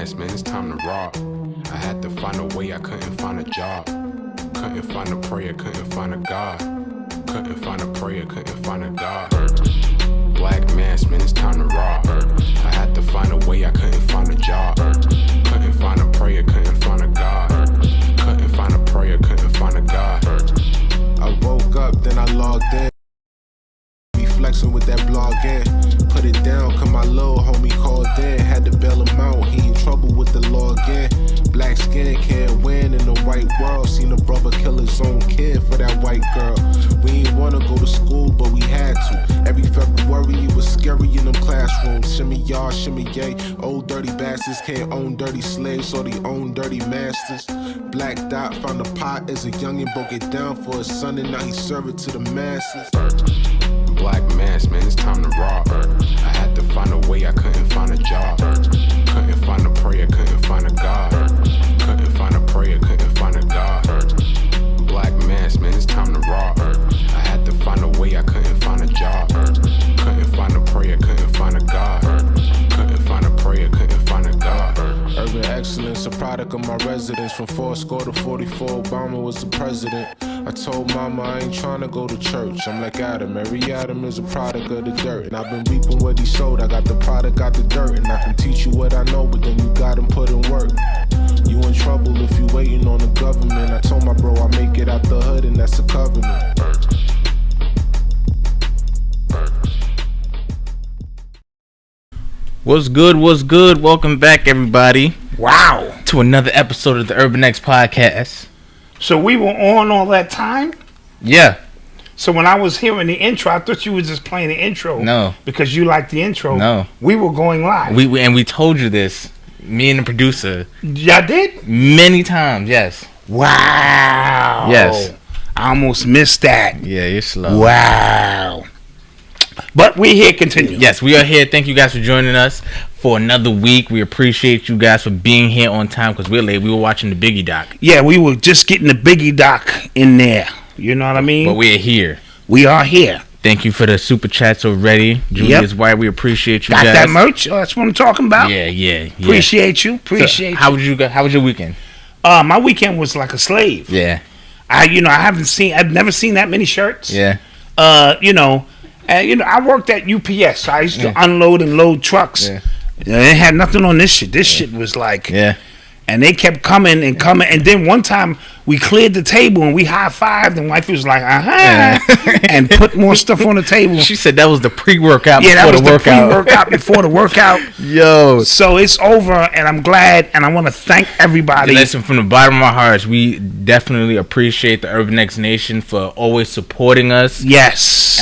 mask, man, it's time to rock. I had to find a way, I couldn't find a job. Couldn't find a prayer, couldn't find a God. Couldn't find a prayer, couldn't find a God. Black mask, man, it's time to rock. I had to find a way, I couldn't find a job. Couldn't find a prayer, couldn't find a God. Couldn't find a prayer, couldn't find a God. I woke up, then I logged in. Be flexing with that blog in. Put it down, cause my little homie called in. Had to bail him out, he in trouble with the law again. Black skin can't win in the white world. Seen a brother kill his own kid for that white girl. We ain't wanna go to school, but we had to. Every February it was scary in them classrooms. Shimmy y'all, shimmy yay. Old dirty bastards can't own dirty slaves, so they own dirty masters. Black Dot found a pot as a youngin', broke it down for his son, and now he serve it to the masses. Black mask, man, it's time to rock. I had to find a way, I couldn't find a job. Couldn't find a prayer, couldn't find a God. Couldn't find a prayer, couldn't find a God. Black mask, man, it's time to rock. I had to find a way, I couldn't find a job. Couldn't find a prayer, couldn't find a God. Couldn't find a prayer, couldn't find a God. Urban excellence, a product of my residence. From 4 to 44, Obama was the president. I told mama I ain't tryna go to church. I'm like Adam, every Adam is a product of the dirt. And I've been reaping what he sowed. I got the product, got the dirt. And I can teach you what I know, but then you gotta put in work. You in trouble if you waiting on the government. I told my bro I make it out the hood, and that's a covenant. What's good? What's good? Welcome back, everybody. Wow. To another episode of the Urban X Podcast. So we were on all that time? Yeah. So when I was hearing the intro, I thought you were just playing the intro. No. Because you liked the intro. No. We were going live. We told you this, me and the producer. Y'all did? Many times, yes. Wow. Yes. I almost missed that. Yeah, you're slow. Wow. But we're here, continue. Yes, we are here. Thank you guys for joining us for another week. We appreciate you guys for being here on time because we're late. We were watching the Biggie Doc. Yeah, we were just getting the Biggie Doc in there. You know what I mean? But we're here. We are here. Thank you for the super chats already. Julius White, we appreciate you guys. Got that merch? Oh, that's what I'm talking about. Yeah. Appreciate you. Appreciate you. How was your weekend? My weekend was like a slave. Yeah. I've never seen that many shirts. Yeah. I worked at UPS, so I used to unload and load trucks. Yeah. They had nothing on this shit. This shit was like, and they kept coming, and then one time we cleared the table and we high-fived, and wifey was like, and put more stuff on the table. She said that was the pre-workout before that was the workout. pre-workout before the workout. Yo. So it's over, and I'm glad, and I want to thank everybody. Listen, from the bottom of our hearts, we definitely appreciate the Urban X Nation for always supporting us. Yes.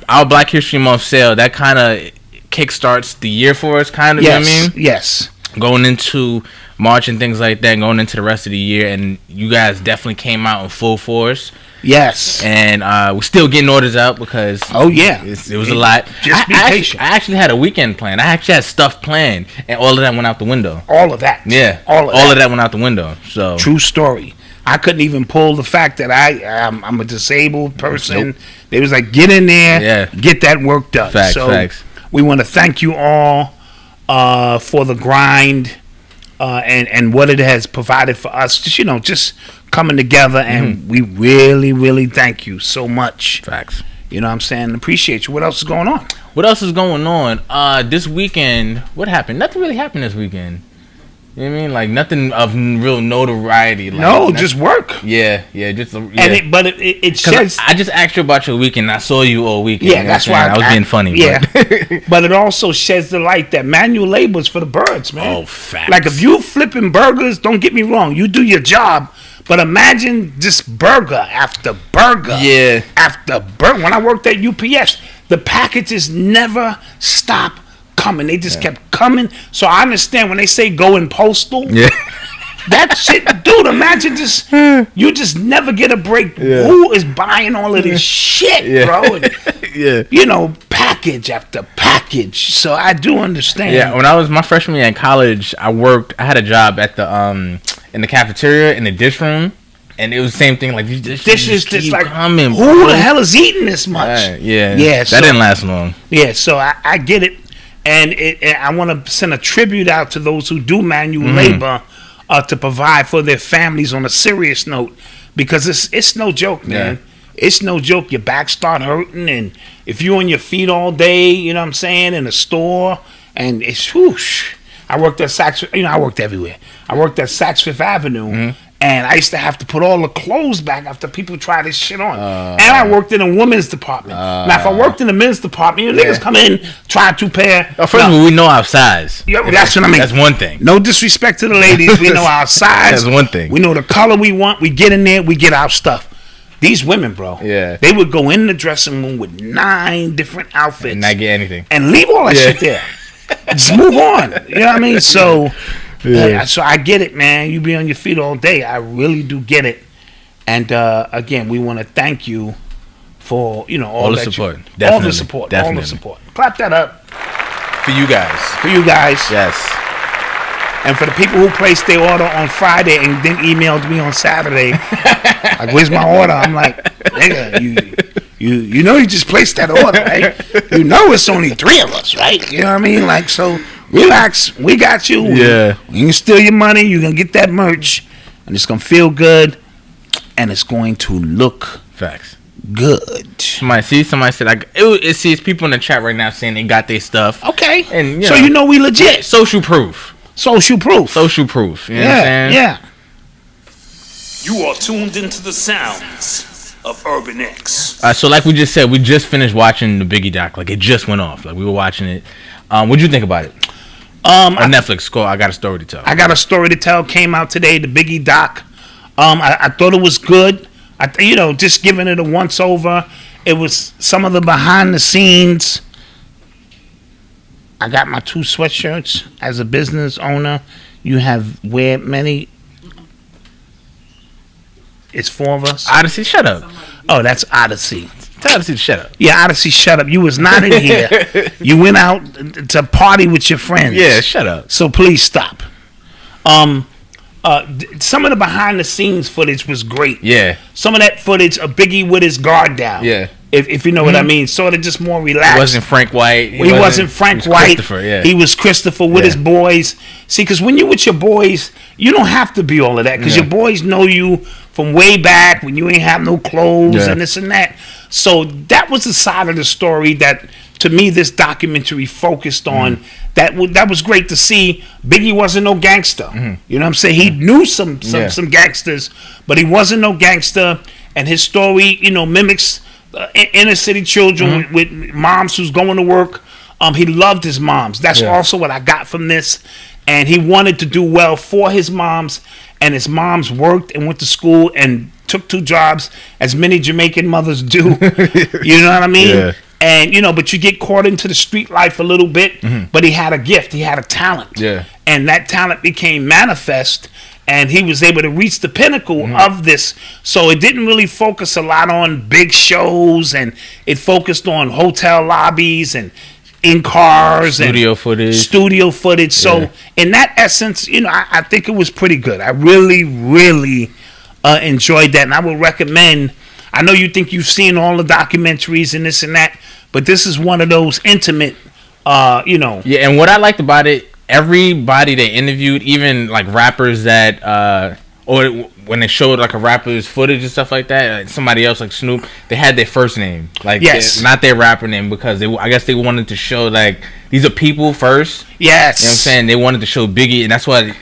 Our Black History Month sale, that kind of kickstarts the year for us, kind of, yes. You know what I mean? Yes. Going into March and things like that, going into the rest of the year, and you guys definitely came out in full force. Yes. And we're still getting orders out because it was a lot. Just be patient. I actually had a weekend plan. I actually had stuff planned, and all of that went out the window. All of that. Yeah. All of that went out the window. So true story. I couldn't even pull the fact that I'm a disabled person. Nope. They was like, get in there, get that work done. Facts. We want to thank you all for the grind and what it has provided for us. Just coming together, and we really, really thank you so much. Facts. You know what I'm saying? Appreciate you. What else is going on? This weekend, what happened? Nothing really happened this weekend. You know what I mean? Like nothing of real notoriety. Like, just work. Yeah. But it sheds. I just asked you about your weekend. I saw you all weekend. Yeah, that's why I was being funny. Yeah, but it also sheds the light that manual labor is for the birds, man. Oh, facts. Like if you flipping burgers, don't get me wrong, you do your job. But imagine just burger after burger. Yeah. After burger. When I worked at UPS, the packages never stopped coming. They just kept coming. So I understand when they say go in postal. Yeah. That shit, dude, imagine you just never get a break. Yeah. Who is buying all of this shit, bro? And, package after package. So I do understand. Yeah, when I was my freshman year in college, I had a job at the in the cafeteria in the dish room. And it was the same thing, like dishes just like coming, who the hell is eating this much? Yeah. That didn't last long. Yeah, so I get it. And I want to send a tribute out to those who do manual labor to provide for their families on a serious note, because it's no joke, man. It's no joke. Your back start hurting, and if you're on your feet all day, you know what I'm saying, in a store, and it's whoosh. I worked at Saks, I worked everywhere. I worked at Saks Fifth Avenue, and I used to have to put all the clothes back after people try this shit on. And I worked in a women's department. Now, if I worked in the men's department, you niggas come in, try 2 pair. First of all, we know our size. Yeah, that's what I mean. That's one thing. No disrespect to the ladies. We know our size. That's one thing. We know the color we want. We get in there. We get our stuff. These women, bro. Yeah. They would go in the dressing room with 9 different outfits. And not get anything. And leave all that shit there. Just move on. You know what I mean? So, so I get it, man. You be on your feet all day. I really do get it. And again, we want to thank you for all the support. All the support. Definitely. All the support. Clap that up For you guys. for you guys. Yes. And for the people who placed their order on Friday and then emailed me on Saturday, like, where's my order? I'm like, nigga, you know you just placed that order, right? You know it's only 3 of us, right? You know what I mean? Like, so relax. We got you. Yeah. You can steal your money. You're going to get that merch. And it's going to feel good. And it's going to look Facts. good. Somebody said, it's people in the chat right now saying they got their stuff. Okay. And, so you know we legit. Social proof. Social proof. Social proof. You know what I'm saying? Yeah. You are tuned into the sounds of Urban X. So like we just said, we just finished watching the Biggie doc. Like, it just went off. Like, we were watching it. What'd you think about it? On Netflix. Cool. I Got a Story to Tell. I Got a Story to Tell came out today, the Biggie doc. I thought it was good. Just giving it a once over. It was some of the behind the scenes. I got my 2 sweatshirts as a business owner. You have wear many. It's 4 of us. Odyssey, shut up. Oh, that's Odyssey. Tell Odyssey to shut up. Yeah, Odyssey, shut up. You was not in here. You went out to party with your friends. Yeah, shut up. So please stop. Some of the behind the scenes footage was great. Yeah. Some of that footage of Biggie with his guard down. Yeah. If you know what I mean. Sort of just more relaxed. It wasn't Frank White. He wasn't Frank White. Christopher, yeah. He was Christopher with his boys. See, because when you with your boys, you don't have to be all of that. Because your boys know you from way back when you ain't have no clothes and this and that. So that was the side of the story that, to me, this documentary focused on. That was great to see. Biggie wasn't no gangster. You know what I'm saying? He knew some gangsters, but he wasn't no gangster. And his story, mimics inner city children with moms who's going to work. He loved his moms. That's also what I got from this. And he wanted to do well for his moms. And his moms worked and went to school and took 2 jobs, as many Jamaican mothers do. You know what I mean? Yeah. And, but you get caught into the street life a little bit. But he had a gift. He had a talent. Yeah. And that talent became manifest. And he was able to reach the pinnacle of this. So it didn't really focus a lot on big shows, and it focused on hotel lobbies and in cars Studio footage. So in that essence, I think it was pretty good. I really, really enjoyed that. And I would recommend, I know you think you've seen all the documentaries and this and that, but this is one of those intimate, Yeah, and what I liked about it, everybody they interviewed, even like rappers that or when they showed like a rapper's footage and stuff like that, like somebody else like Snoop, they had their first name, like not their rapper name, because I guess they wanted to show like these are people first. Yes. You know what I'm saying? They wanted to show Biggie, and that's why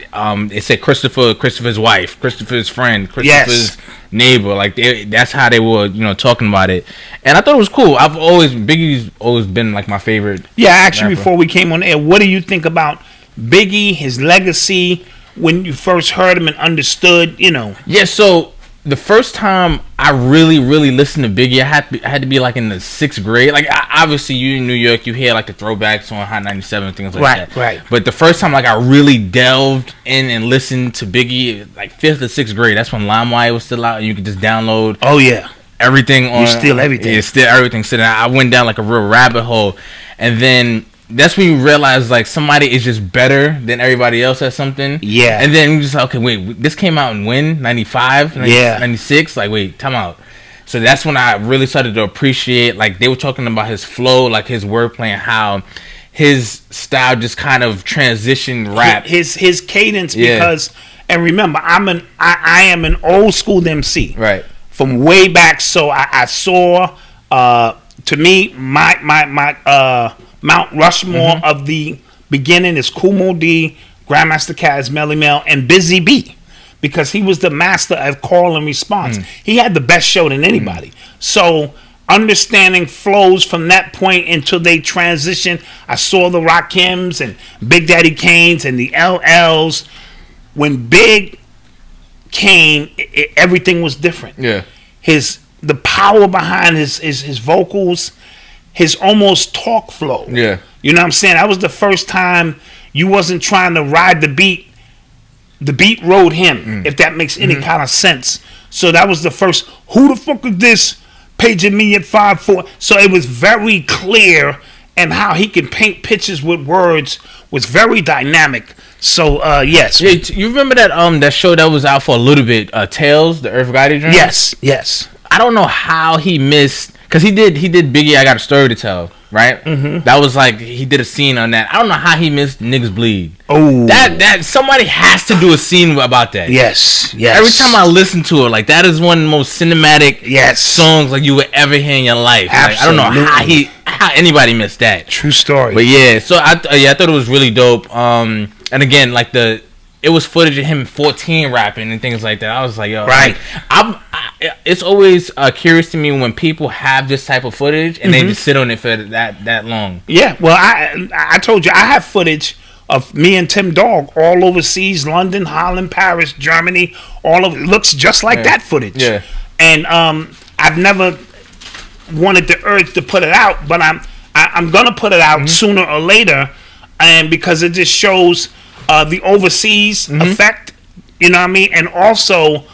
it said Christopher's wife, Christopher's friend, Christopher's neighbor. Like that's how they were, talking about it. And I thought it was cool. Biggie's always been like my favorite. Yeah, actually, rapper. Before we came on air, what do you think about Biggie, his legacy, when you first heard him and understood, Yeah, so the first time I really, really listened to Biggie, I had to be like in the 6th grade. Like, obviously, you in New York, you hear like the throwbacks on Hot 97 and things like that. Right. But the first time like I really delved in and listened to Biggie, like 5th or 6th grade, that's when LimeWire was still out, and you could just download. Oh yeah. Everything on. You steal everything. Yeah, steal everything. So then I went down like a real rabbit hole, and then that's when you realize like somebody is just better than everybody else at something. Yeah. And then you just like, okay, wait, this came out in when? 95? 96? Like, wait, time out. So that's when I really started to appreciate, like, they were talking about his flow, like his wordplay, and how his style just kind of transitioned rap. His cadence, because, and remember, I am an old school MC. Right. From way back, so I saw, to me, my Mount Rushmore of the beginning is Kool Moe Dee, Grandmaster Caz, Melly Mel, and Busy B, because he was the master of call and response. He had the best show than anybody. So understanding flows from that point until they transition. I saw the Rakims and Big Daddy Kane's and the LLs. When Big came, everything was different. Yeah. The power behind his vocals, his almost talk flow. Yeah. You know what I'm saying? That was the first time you wasn't trying to ride the beat. The beat rode him, if that makes any kind of sense. So that was the first, who the fuck is this paging me at 5'4"? So it was very clear, and how he can paint pictures with words was very dynamic. So yes. Yeah, you remember that show that was out for a little bit, Tales, the Earth Gotti joint? Yes. I don't know how he missed, because he did Biggie, I Got a Story to Tell, right? That was like, he did a scene on that. I don't know how he missed Niggas Bleed. Oh, that somebody has to do a scene about that. Yes. Every time I listen to it, like, that is one of the most cinematic songs like you would ever hear in your life. Like, I don't know how anybody missed that. True story. But yeah, so I thought it was really dope. And again, like it was footage of him 14 rapping and things like that. I was like, yo, right. It's always curious to me when people have this type of footage and they just sit on it for that long. Yeah, well, I told you, I have footage of me and Tim Dog all overseas, London, Holland, Paris, Germany, all of it. Looks just like that footage. Yeah. And I've never wanted the urge to put it out, but I'm gonna put it out sooner or later, and because it just shows the overseas effect, you know what I mean, and also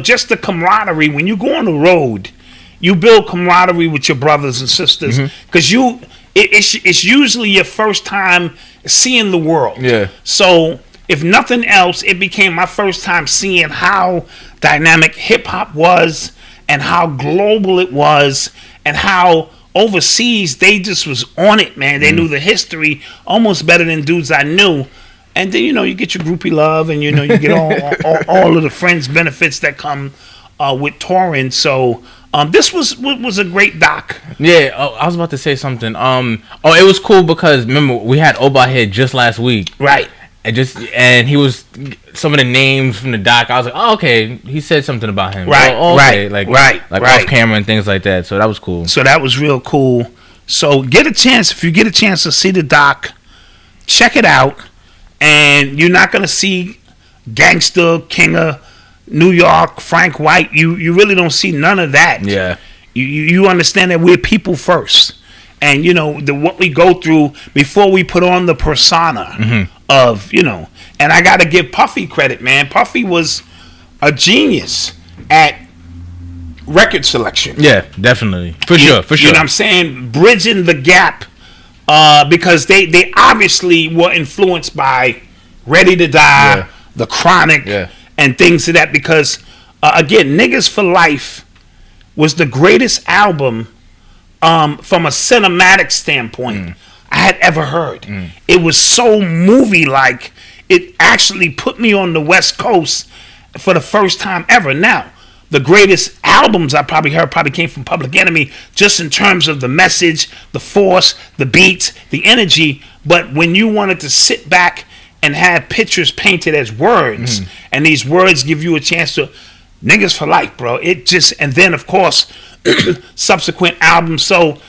just the camaraderie. When you go on the road, you build camaraderie with your brothers and sisters, because it's usually your first time seeing the world. Yeah. So if nothing else, it became my first time seeing how dynamic hip hop was, and how global it was, and how overseas they just was on it, man. They knew the history almost better than dudes I knew. And then, you get your groupie love, and, you get all of the friends benefits that come with touring. So this was a great doc. Yeah, I was about to say something. It was cool because, remember, we had Oba here just last week. Right. And he was, some of the names from the doc, I was like, oh, okay, he said something about him. Right, okay. right. Off camera and things like that. So that was cool. So that was real cool. So if you get a chance to see the doc, check it out. And you're not going to see Gangsta, King of New York, Frank White. You really don't see none of that. Yeah. You understand that we're people first. And, what we go through before we put on the persona of, And I got to give Puffy credit, man. Puffy was a genius at record selection. Yeah, definitely. For sure. You know what I'm saying? Bridging the gap. Because they obviously were influenced by Ready to Die, The Chronic, and things of that. Because, again, Niggas for Life was the greatest album from a cinematic standpoint I had ever heard. It was so movie-like. It actually put me on the West Coast for the first time ever. Now, the greatest albums I probably heard came from Public Enemy, just in terms of the message, the force, the beats, the energy. But when you wanted to sit back and have pictures painted as words, and these words give you a chance to, Niggas for Life, bro. And then, of course, subsequent albums. So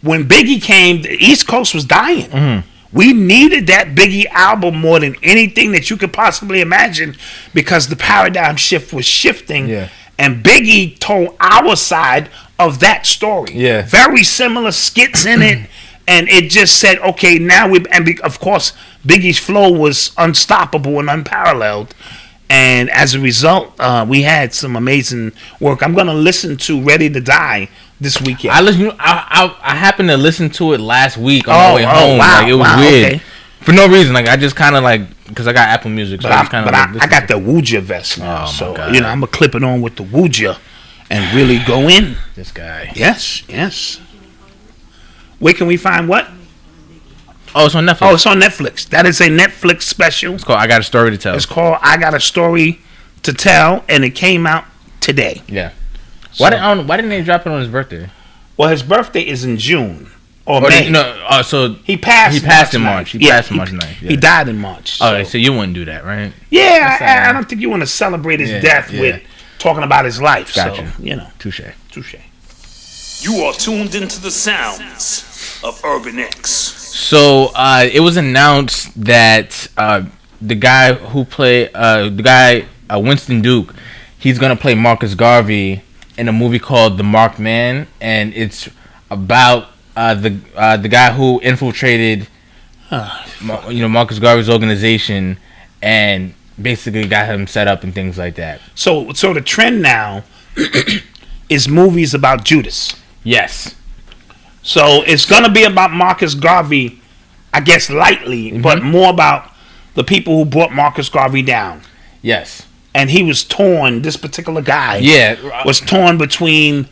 when Biggie came, the East Coast was dying. We needed that Biggie album more than anything that you could possibly imagine, because the paradigm shift was shifting. Yeah. And Biggie told our side of that story. Yeah. Very similar skits in it. And it just said, okay, now of course, Biggie's flow was unstoppable and unparalleled. And as a result, we had some amazing work. I'm going to listen to Ready to Die this weekend. I happened to listen to it last week on my way home. Wow, like, it was weird. Okay. For no reason. Like, I just kind of because I got Apple Music. So I got the Wooja vest now. So, I'm going to clip it on with the Wooja and really go in. This guy. Yes. Where can we find what? Oh, it's on Netflix. Oh, it's on Netflix. That is a Netflix special. It's called I Got a Story to Tell. It's called I Got a Story to Tell, and it came out today. Yeah. So, Why didn't they drop it on his birthday? Well, his birthday is in June or May. So he passed. He passed in March. He passed March 9th. He died in March. So. Okay, so you wouldn't do that, right? Yeah, I don't think you want to celebrate his death with talking about his life. Gotcha. So, Touche. You are tuned into the sounds of Urban X. So it was announced that the guy who played Winston Duke, he's gonna play Marcus Garvey in a movie called The Marked Man, and it's about the guy who infiltrated Marcus Garvey's organization and basically got him set up and things like that. So the trend now is movies about Judas. Yes. So it's gonna be about Marcus Garvey, I guess lightly, but more about the people who brought Marcus Garvey down. Yes. And he was torn. This particular guy, was torn between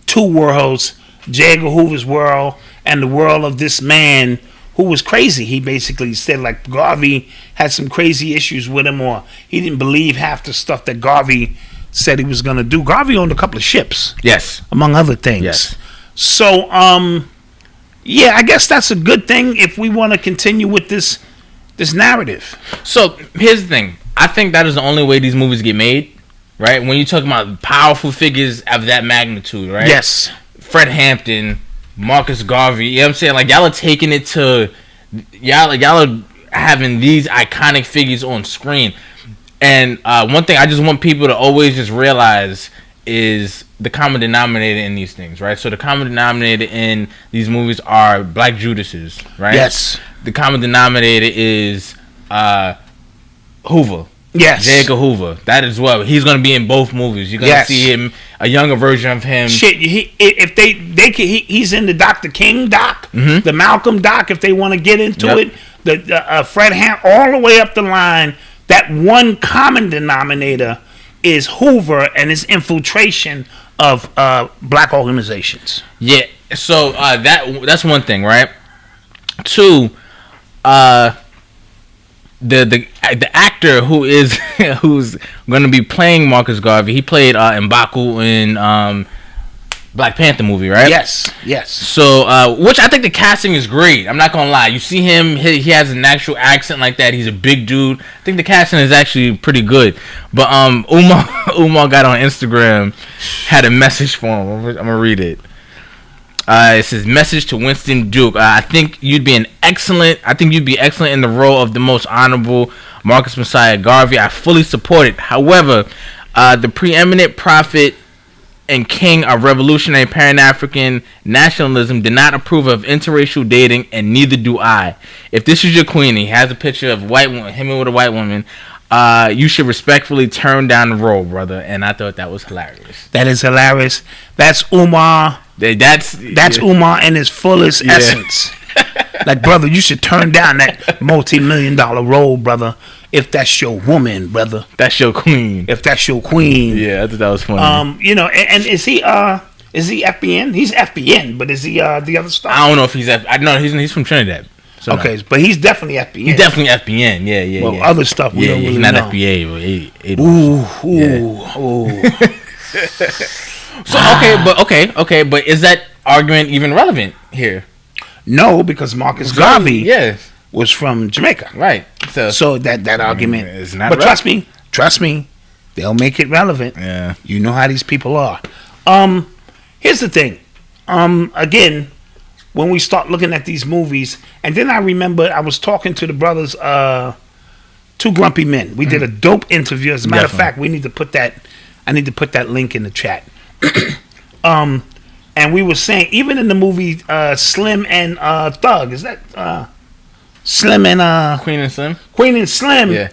two worlds: J. Edgar Hoover's world and the world of this man who was crazy. He basically said like Garvey had some crazy issues with him, or he didn't believe half the stuff that Garvey said he was gonna do. Garvey owned a couple of ships, yes, among other things. Yes. So, yeah, I guess that's a good thing if we want to continue with this narrative. So here's the thing. I think that is the only way these movies get made, right? When you talk about powerful figures of that magnitude, right? Yes. Fred Hampton, Marcus Garvey, you know what I'm saying? Like, y'all are taking it to... Y'all are having these iconic figures on screen. And one thing I just want people to always just realize is the common denominator in these things, right? So the common denominator in these movies are Black Judases, right? Yes. The common denominator is Hoover. Yes. J. Edgar Hoover. That as well. He's going to be in both movies. You're going to see him, a younger version of him. Shit, he's in the Dr. King doc, the Malcolm doc, if they want to get into it. The Fred Hampton, all the way up the line. That one common denominator is Hoover and his infiltration of black organizations. Yeah. So that's one thing, right? Two, the actor who's going to be playing Marcus Garvey, he played M'Baku in Black Panther movie, right? Yes. So, which I think the casting is great. I'm not gonna lie. You see him, he has an actual accent like that. He's a big dude. I think the casting is actually pretty good. But Umar got on Instagram, had a message for him. I'm gonna read it. It says, "Message to Winston Duke. I think you'd be excellent in the role of the most honorable Marcus Messiah Garvey. I fully support it. However, the preeminent prophet and king of revolutionary Pan-African nationalism did not approve of interracial dating, and neither do I. If this is your queen," he has a picture of him with a white woman, "you should respectfully turn down the role, brother." And I thought that was hilarious. That is hilarious. That's Umar. That's Umar in his fullest essence. Like, brother, you should turn down that multi-million-dollar role, brother. If that's your woman, brother. That's your queen. If that's your queen. Yeah, I thought that was funny. And is he FBN? He's FBN, but is he the other stuff? I don't know if he's no, he's from Trinidad. So okay, no. But he's definitely FBN. He's definitely FBN. Yeah. Well, other stuff we don't really he's not know. FBA. Ooh. So okay, but is that argument even relevant here? No, because Marcus Garvey was from Jamaica. Right. So that argument is not but trust me, they'll make it relevant. Yeah. You know how these people are. Here's the thing. Again, when we start looking at these movies, and then I remember I was talking to the brothers, Two Grumpy Men. We did a dope interview. As a matter of fact, I need to put that link in the chat. And we were saying, even in the movie Slim and Thug, is that Slim and Queen and Slim? Queen and Slim. Yeah.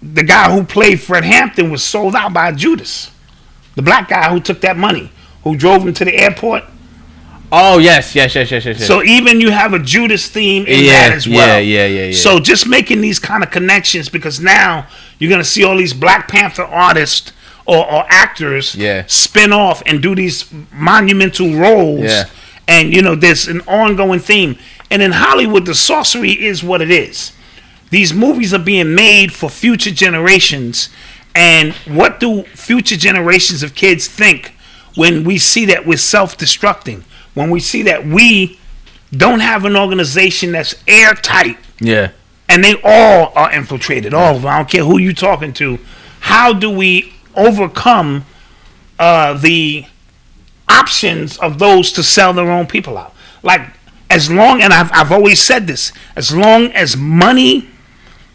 The guy who played Fred Hampton was sold out by Judas, the black guy who took that money, who drove him to the airport. Oh yes. So even you have a Judas theme in that as well. Yeah. So just making these kind of connections, because now you're gonna see all these Black Panther artists or actors spin off and do these monumental roles And, there's an ongoing theme. And in Hollywood, the sorcery is what it is. These movies are being made for future generations. And what do future generations of kids think when we see that we're self-destructing? When we see that we don't have an organization that's airtight. Yeah. And they all are infiltrated. All of them. I don't care who you're talking to. How do we overcome the options of those to sell their own people out? Like, as long, and I've always said this, as long as money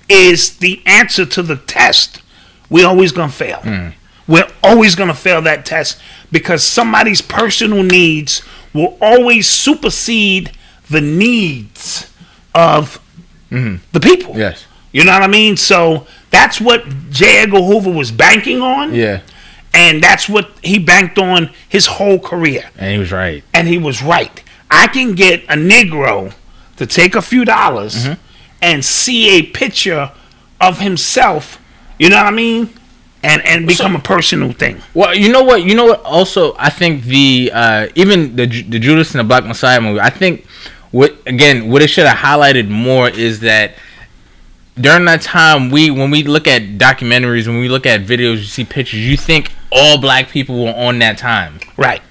is the answer to the test, we're always going to fail. We're always going to fail that test because somebody's personal needs will always supersede the needs of the people. Yes. You know what I mean? So that's what J. Edgar Hoover was banking on. Yeah. And that's what he banked on his whole career. And he was right. I can get a Negro to take a few dollars and see a picture of himself, you know what I mean? And become a personal thing. Well, you know what? Also, I think even the Judas and the Black Messiah movie, I think what it should have highlighted more is that during that time, when we look at documentaries, when we look at videos, you see pictures, you think all black people were on that time. Right.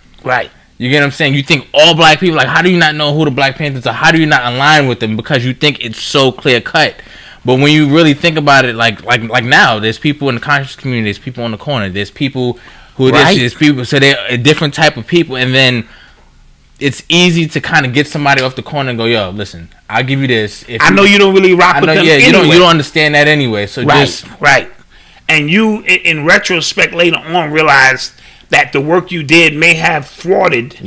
You get what I'm saying? You think all black people, like, how do you not know who the Black Panthers are? How do you not align with them? Because you think it's so clear cut. But when you really think about it, like now, there's people in the conscious community, there's people on the corner, there's people who there's people, so they're a different type of people, and then it's easy to kind of get somebody off the corner and go, yo, listen, I'll give you this. I know you don't really rock with them anyway. You don't understand that anyway. So right. And you, in retrospect, later on, realized that the work you did may have thwarted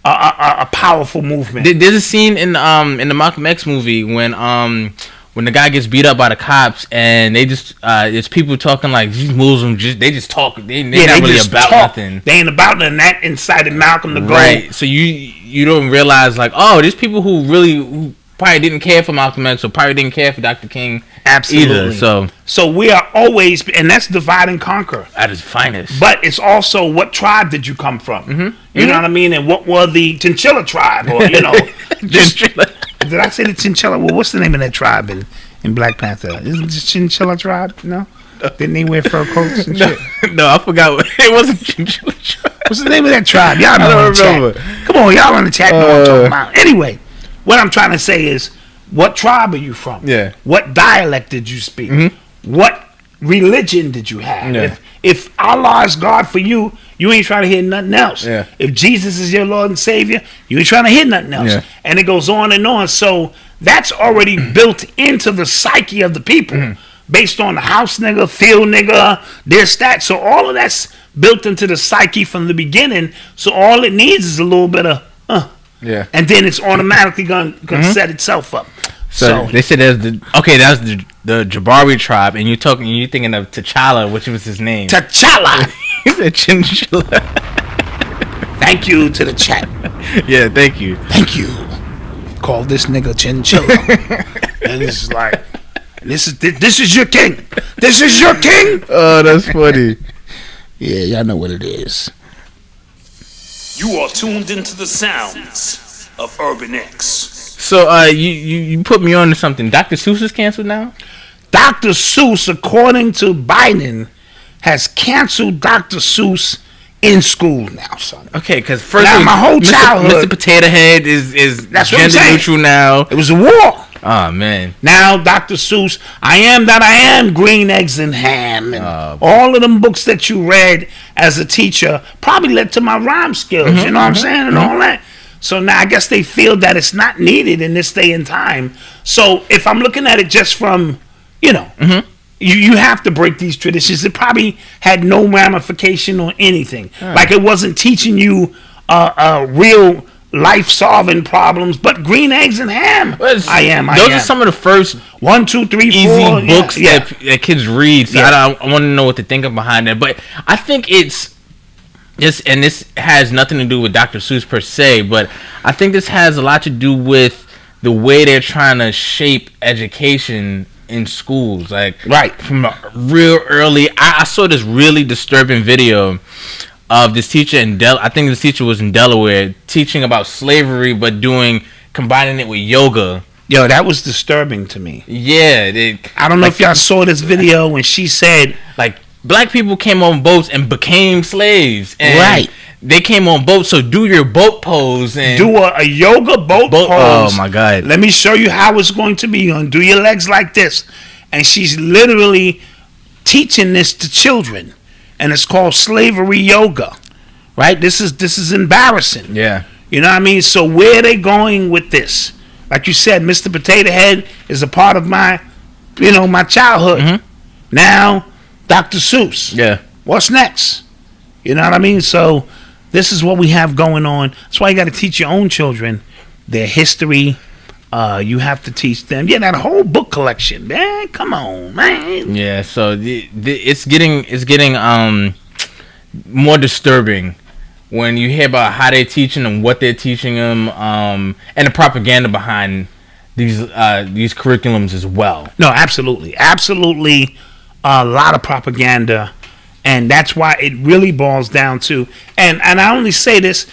a powerful movement. There's a scene in the Malcolm X movie when the guy gets beat up by the cops and they just it's people talking like these Muslims they just talk. They're not really about nothing. They ain't about nothing. That incited Malcolm to go. Right. So you don't realize like, oh, there's people who probably didn't care for Malcolm X or probably didn't care for Dr. King. Absolutely. Either. So we are always, and that's divide and conquer at its finest. But it's also what tribe did you come from? You know what I mean? And what were the Chinchilla tribe, or did I say the Chinchilla? Well, what's the name of that tribe in Black Panther? Isn't it the Chinchilla tribe? No? Didn't they wear fur coats and shit? No, I forgot. It wasn't Chinchilla tribe. What's the name of that tribe? Y'all know in the chat. Come on, y'all in the chat know what I'm talking about. Anyway, what I'm trying to say is, what tribe are you from? Yeah. What dialect did you speak? What religion did you have? Yeah. If Allah is God for you, you ain't trying to hear nothing else. Yeah. If Jesus is your Lord and Savior, you ain't trying to hear nothing else. Yeah. And it goes on and on. So that's already built into the psyche of the people based on the house nigga, field nigga, their stats. So all of that's built into the psyche from the beginning. So all it needs is a little bit of yeah, and then it's automatically gonna set itself up. So they said that's the Jabari tribe, and you're thinking of T'Challa, which was his name. T'Challa. He said Chinchilla. Thank you to the chat. Yeah, thank you. Call this nigga Chinchilla. And it's like, this is your king. This is your king. Oh, that's funny. Yeah, y'all know what it is. You are tuned into the sounds of Urban X. So you put me on to something. Dr. Suess is canceled now? Dr. Suess, according to Biden, has canceled Dr. Suess in school now, son. Okay, because first now, my whole childhood, Mr. Potato Head is that's gender neutral now. It was a war. Oh man. Now Dr. Seuss, I am that I am, green eggs and ham, and all of them books that you read as a teacher probably led to my rhyme skills. You know what I'm saying, and all that. So now I guess they feel that it's not needed in this day and time. So if I'm looking at it just from, you have to break these traditions. It probably had no ramification or anything. Like it wasn't teaching you real life-solving problems, but green eggs and ham. Those are some of the first 1, 2, 3, 4 easy books that kids read. So I want to know what to think of behind that. But I think it's this, and this has nothing to do with Dr. Seuss per se, but I think this has a lot to do with the way they're trying to shape education in schools. Like from real early, I saw this really disturbing video of this teacher in I think this teacher was in Delaware, teaching about slavery, but combining it with yoga. Yo, that was disturbing to me. Yeah, I don't know if y'all saw this video when she said, like, black people came on boats and became slaves. And right. They came on boats, so do your boat pose and do a yoga boat pose. Oh my God! Let me show you how it's going to be. You're gonna do your legs like this, and she's literally teaching this to children, and it's called slavery yoga. Right? This is embarrassing. Yeah. You know what I mean? So where are they going with this? Like you said, Mr. Potato Head is a part of my childhood. Mm-hmm. Now, Dr. Seuss. Yeah. What's next? You know what I mean? So this is what we have going on. That's why you got to teach your own children their history. You have to teach them. Yeah, that whole book collection, man. Come on, man. Yeah. So it's getting more disturbing when you hear about how they're teaching them, what they're teaching them, and the propaganda behind these curriculums as well. No, absolutely, a lot of propaganda, and that's why it really boils down to. And I only say this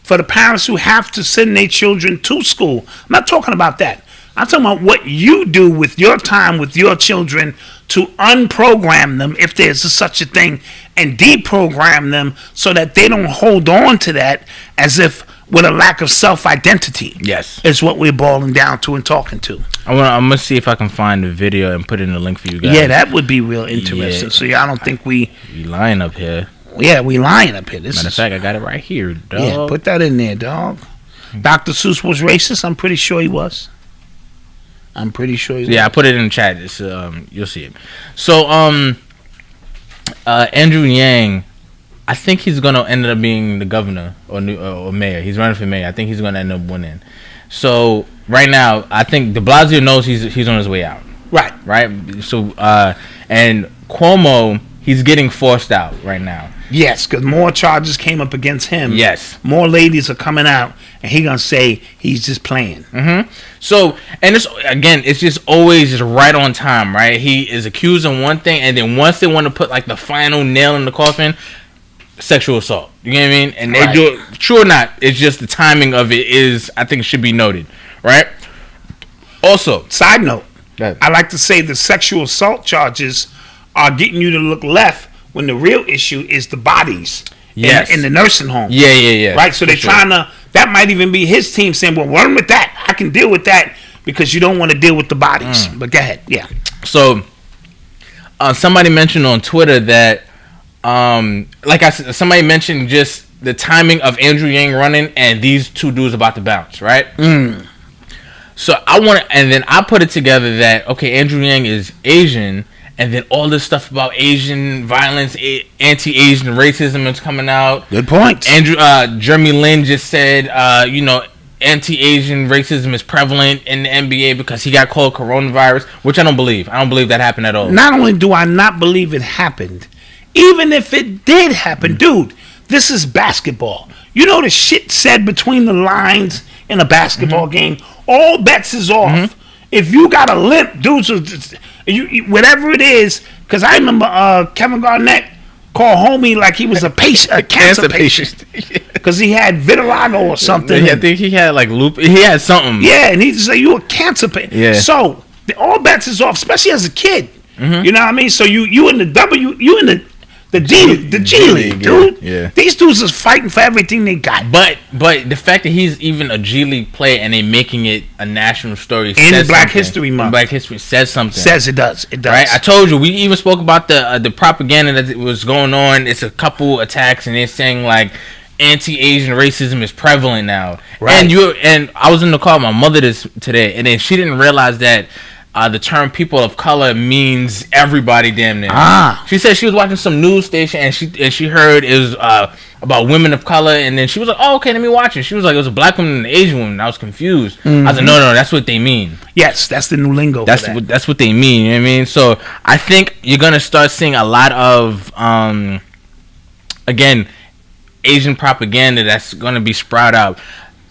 for the parents who have to send their children to school. I'm not talking about that. I'm talking about what you do with your time with your children to unprogram them, if there's such a thing, and deprogram them so that they don't hold on to that as if with a lack of self-identity. Yes. Is what we're boiling down to and talking to. I'm gonna see if I can find the video and put in the link for you guys. Yeah, that would be real interesting. Yeah. So I don't think we lying up here. Yeah, we lying up here. Matter of fact, I got it right here, dog. Yeah, put that in there, dog. Dr. Seuss was racist. I'm pretty sure he was. Yeah, I put it in the chat. It's, you'll see it. So, Andrew Yang, I think he's gonna end up being the governor or mayor. He's running for mayor. I think he's gonna end up winning. So right now, I think De Blasio knows he's on his way out. Right. So, and Cuomo, he's getting forced out right now. Yes, because more charges came up against him. Yes. More ladies are coming out, and he gonna say he's just playing. Mm-hmm. So, and it's just always just right on time, right? He is accused of one thing, and then once they want to put like the final nail in the coffin, sexual assault. You know what I mean? And they do it. True or not, it's just the timing of it is, I think, should be noted, right? Also, side note, I like to say the sexual assault charges are getting you to look left when the real issue is the bodies in the nursing home. Yeah. Right? So they're trying to, that might even be his team saying, well, run with that. I can deal with that because you don't want to deal with the bodies. But go ahead. Yeah. So somebody mentioned on Twitter that, like I said, somebody mentioned just the timing of Andrew Yang running and these two dudes about to bounce, right? So and then I put it together that, okay, Andrew Yang is Asian, and then all this stuff about Asian violence, anti-Asian racism is coming out. Good point. Jeremy Lin just said, anti-Asian racism is prevalent in the NBA because he got called coronavirus, which I don't believe. I don't believe that happened at all. Not only do I not believe it happened, even if it did happen, dude, this is basketball. You know the shit said between the lines in a basketball game? All bets is off. If you got a limp, dudes, whatever it is, because I remember Kevin Garnett called homie like he was a cancer patient, because he had vitiligo or something. Yeah, I think he had like he had something. Yeah, and he just said, you a cancer patient. Yeah. So all bets is off, especially as a kid. You know what I mean? So you in the you in the G League, dude. Yeah. These dudes is fighting for everything they got. But the fact that he's even a G League player and they making it a national story in Black History Month. Black History says something. Says it does. It does. Right? I told you, we even spoke about the propaganda that was going on. It's a couple attacks and they're saying like anti-Asian racism is prevalent now. Right. And I was in the car with my mother today, and then she didn't realize that the term people of color means everybody damn near. She said she was watching some news station and she heard it was about women of color, and then she was like, oh, okay, let me watch it. She was like, it was a black woman and an Asian woman. I was confused. I was like, no, that's what they mean. Yes, that's the new lingo. That's what they mean. You know what I mean? So I think you're gonna start seeing a lot of again, Asian propaganda that's gonna be sprout out.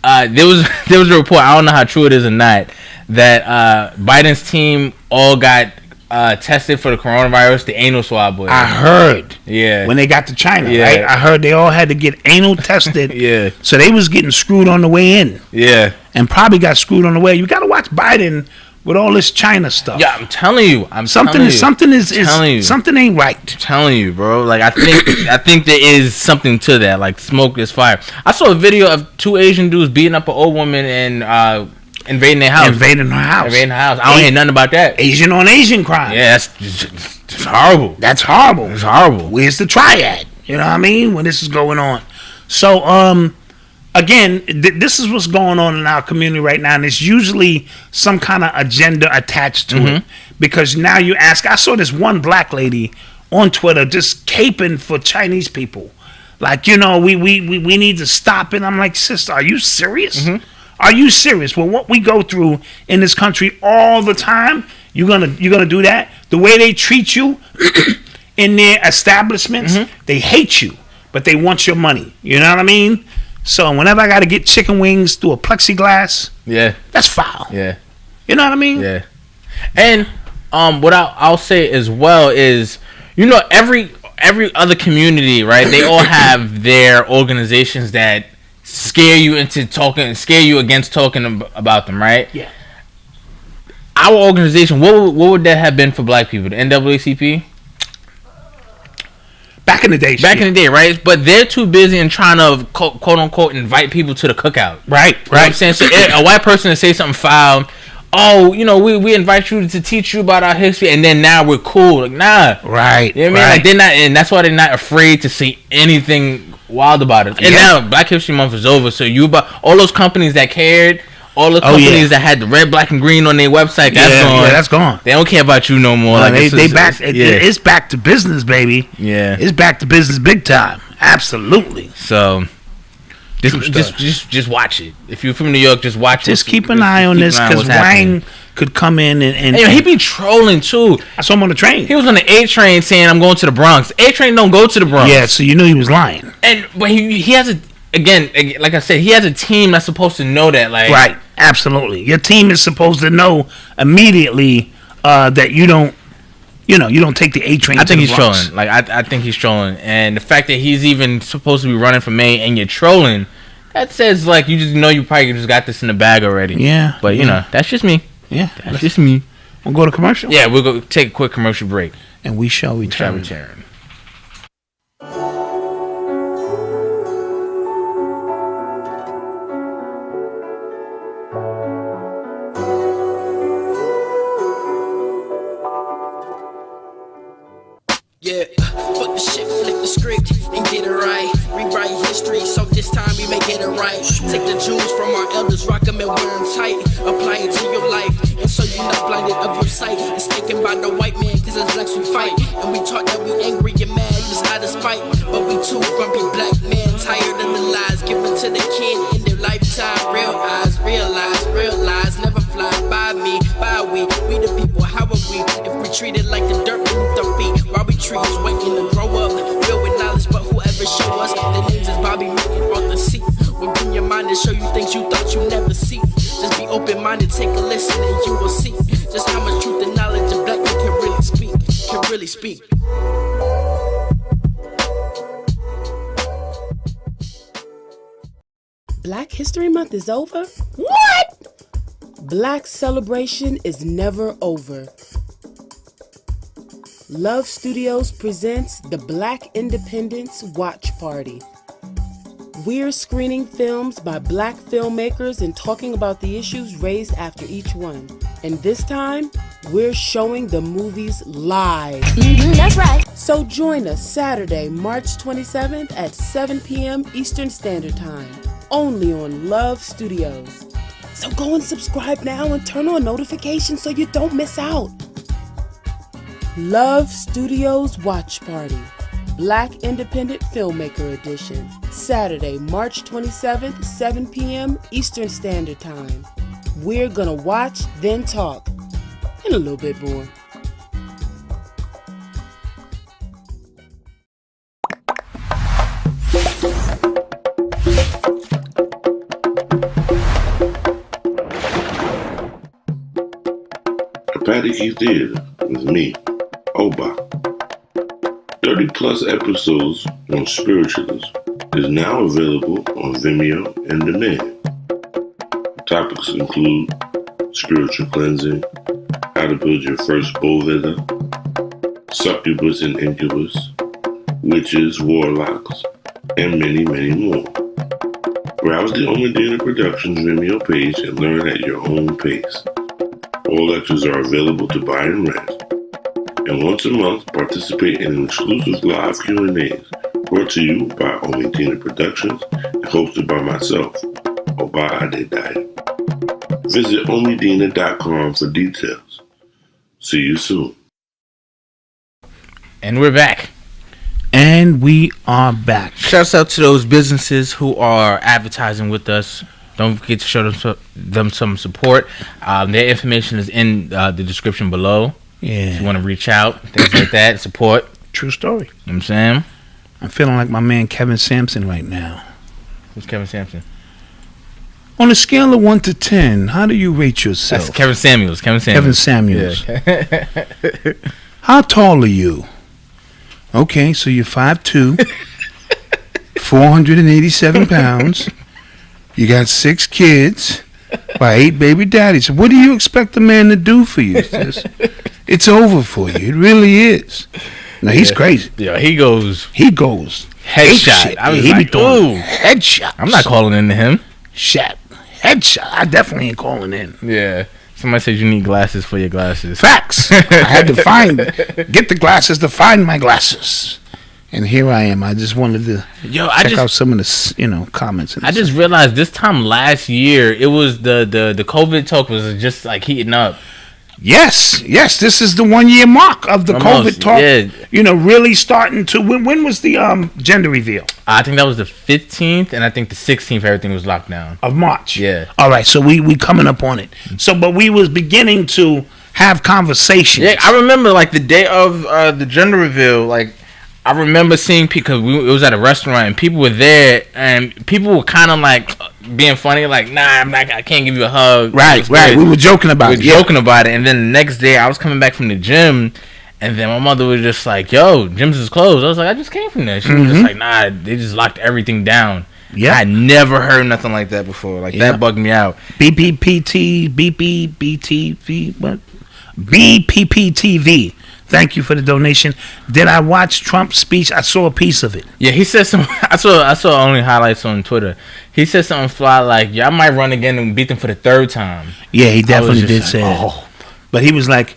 There was a report, I don't know how true it is or not, that Biden's team all got tested for the coronavirus, the anal swab was. I heard. Yeah. When they got to China, Yeah. right? I heard they all had to get anal tested. Yeah. So they was getting screwed on the way in. Yeah. And probably got screwed on the way. You got to watch Biden with all this China stuff. Yeah, I'm telling you. Something ain't right. Telling you, bro. Like I think there is something to that. Like smoke is fire. I saw a video of 2 Asian dudes beating up an old woman and invading their house. Invading her house. I don't hear nothing about that. Asian on Asian crime. Yeah, that's horrible. That's horrible. It's horrible. Where's the triad? You know what I mean? When this is going on. So, again, this is what's going on in our community right now, and it's usually some kind of agenda attached to it. Because now you ask, I saw this one black lady on Twitter just caping for Chinese people. Like, you know, we need to stop it. I'm like, sister, are you serious? Are you serious? Well, what we go through in this country all the time, you're gonna do that? The way they treat you in their establishments, they hate you, but they want your money. You know what I mean? So whenever I got to get chicken wings through a plexiglass, that's foul. Yeah. You know what I mean? Yeah. And what I'll say as well is, you know, every other community, right? They all have their organizations that scare you against talking about them, right? Yeah. Our organization, what would that have been for black people? The NAACP? Back in the day, right? But they're too busy in trying to quote unquote invite people to the cookout. Right. You know what I'm saying? So a white person to say something foul, oh, you know, we invite you to teach you about our history, and then now we're cool. Like, nah. Right. You know what I mean? Like, they're not, and that's why they're not afraid to say anything wild about it. And now Black History Month is over, so all those companies that cared, all the companies that had the red, black, and green on their website, that's gone. Yeah, that's gone. They don't care about you no more. No, it's back to business, baby. Yeah. It's back to business big time. Absolutely. So just watch it. If you're from New York, just watch it. Just keep an eye on this, because Wang could come in and he be trolling too. I saw him on the train. He was on the A train saying, "I'm going to the Bronx." A train don't go to the Bronx. Yeah, so you knew he was lying. But he has again, like I said, he has a team that's supposed to know that. Like, right, absolutely. Your team is supposed to know immediately that you don't take the A train. I think he's trolling. Like I think he's trolling, and the fact that he's even supposed to be running for mayor and you're trolling, that says like you just know you probably just got this in the bag already. Yeah, but you know, that's just me. Yeah, that's just me. We'll go to commercial. Yeah, we'll go take a quick commercial break, and we shall return. Yeah, fuck the shit, flip the script and get it right. Rewrite history, so this time we may get it right. Take the jewels from our elders, rock them and wear them tight. Apply it to your life, and so you're not blinded of your sight. It's taken by the white man, cause it's blacks we fight. And we taught that we angry and mad, just out of spite. But we too grumpy black men, tired of the lies given to the kid in their lifetime. Real eyes, realize, never fly by me, by we the people, how are we? If we treat it like the dirt beneath our feet, why we trees waiting to grow up, filled with knowledge, but whoever show us the names is Bobby Meeting on the seat. We'll bring your mind and show you things you thought you never see. Just be open-minded, take a listen, and you will see just how much truth and knowledge a black man can really speak. Black History Month is over? What? Black celebration is never over. Love Studios presents the Black Independence Watch Party. We're screening films by Black filmmakers and talking about the issues raised after each one. And this time, we're showing the movies live. That's right. So join us Saturday, March 27th at 7 p.m. Eastern Standard Time, only on Love Studios. So go and subscribe now and turn on notifications so you don't miss out. Love Studios Watch Party, Black Independent Filmmaker Edition, Saturday, March 27th, 7 p.m. Eastern Standard Time. We're gonna watch, then talk, and a little bit more. Paddy Keith Theater, with me, Oba. 30 plus episodes on Spiritualism is now available on Vimeo and demand. Topics include spiritual cleansing, how to build your first boveda, succubus and incubus, witches, warlocks, and many, many more. Browse the OMIDINA Productions Vimeo page and learn at your own pace. All lectures are available to buy and rent. And once a month, participate in exclusive live Q&As brought to you by OMIDINA Productions and hosted by myself, Oba Adedayo. Visit OMIDINA.com for details. See you soon. And we're back. And we are back. Shouts out to those businesses who are advertising with us. Don't forget to show them some support. Their information is in the description below. Yeah. If you want to reach out, things like that, support. True story. You know what I'm saying? I'm feeling like my man Kevin Sampson right now. Who's Kevin Sampson? On a scale of 1 to 10, how do you rate yourself? That's Kevin Samuels. Kevin Samuels. Yeah. How tall are you? Okay, so you're 5'2", 487 pounds. You got 6 kids by 8 baby daddies. What do you expect a man to do for you, sis? It's over for you. It really is. Now, he's crazy. Yeah, he goes headshot. I was he like, be throwing ooh. headshots. I'm not calling into him. Shot. Headshot. I definitely ain't calling in. Yeah. Somebody says you need glasses for your glasses. Facts. I had to get the glasses to find my glasses. And here I am. I just wanted to check out some of the comments. I just realized this time last year, it was the COVID talk was just like heating up. Yes. This is the 1 year mark of the COVID talk. Yeah. Really starting to. When was the gender reveal? I think that was the 15th, and I think the 16th everything was locked down. Of March. Yeah. All right, so we coming up on it. So, but we was beginning to have conversations. Yeah, I remember like the day of the gender reveal, like. I remember seeing people, because it was at a restaurant, and people were there, and people were kind of like being funny, like, nah, I can't give you a hug. Right. We were joking about it. And then the next day, I was coming back from the gym, and then my mother was just like, yo, gyms is closed. I was like, I just came from there. She was just like, nah, they just locked everything down. Yeah. I had never heard nothing like that before. Like, that bugged me out. BPPTV, what? BPPTV. Thank you for the donation. Did I watch Trump's speech? I saw a piece of it. Yeah, he said some. I saw only highlights on Twitter. He said something fly like, "Yeah, I might run again and beat them for the 3rd time." Yeah, he definitely did say that. But he was like,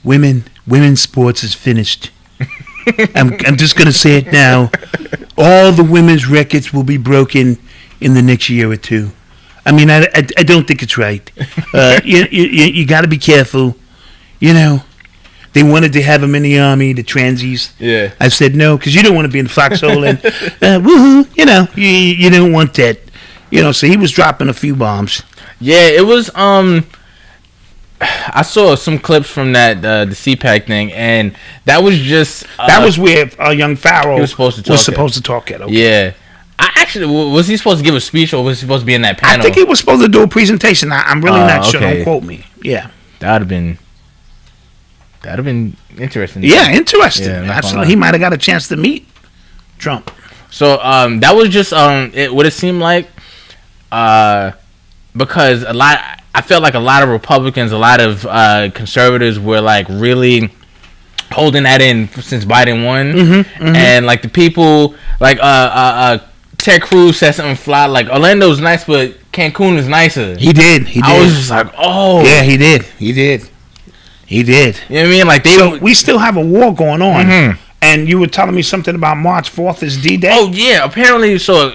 "Women's sports is finished." I'm just gonna say it now. All the women's records will be broken in the next year or 2. I mean, I don't think it's right. You got to be careful. They wanted to have him in the army, the transies. Yeah. I said no, because you don't want to be in the foxhole and woohoo, you don't want that. So he was dropping a few bombs. Yeah, it was, I saw some clips from that, the CPAC thing, and that was just... that was where young Pharaoh was supposed to talk at. Okay. Yeah. Was he supposed to give a speech, or was he supposed to be in that panel? I think he was supposed to do a presentation. I'm really not sure. Don't quote me. Yeah. That would have been interesting. Yeah, interesting. Yeah, absolutely. He might have got a chance to meet Trump. So that was just what it seemed like, because I felt like a lot of Republicans, a lot of conservatives were like really holding that in since Biden won, and like the people like Ted Cruz said something fly like Orlando's nice, but Cancun is nicer. He did. I was just like, oh yeah, he did. You know what I mean? Like we still have a war going on, and you were telling me something about March 4th is D-Day. Oh yeah, apparently. So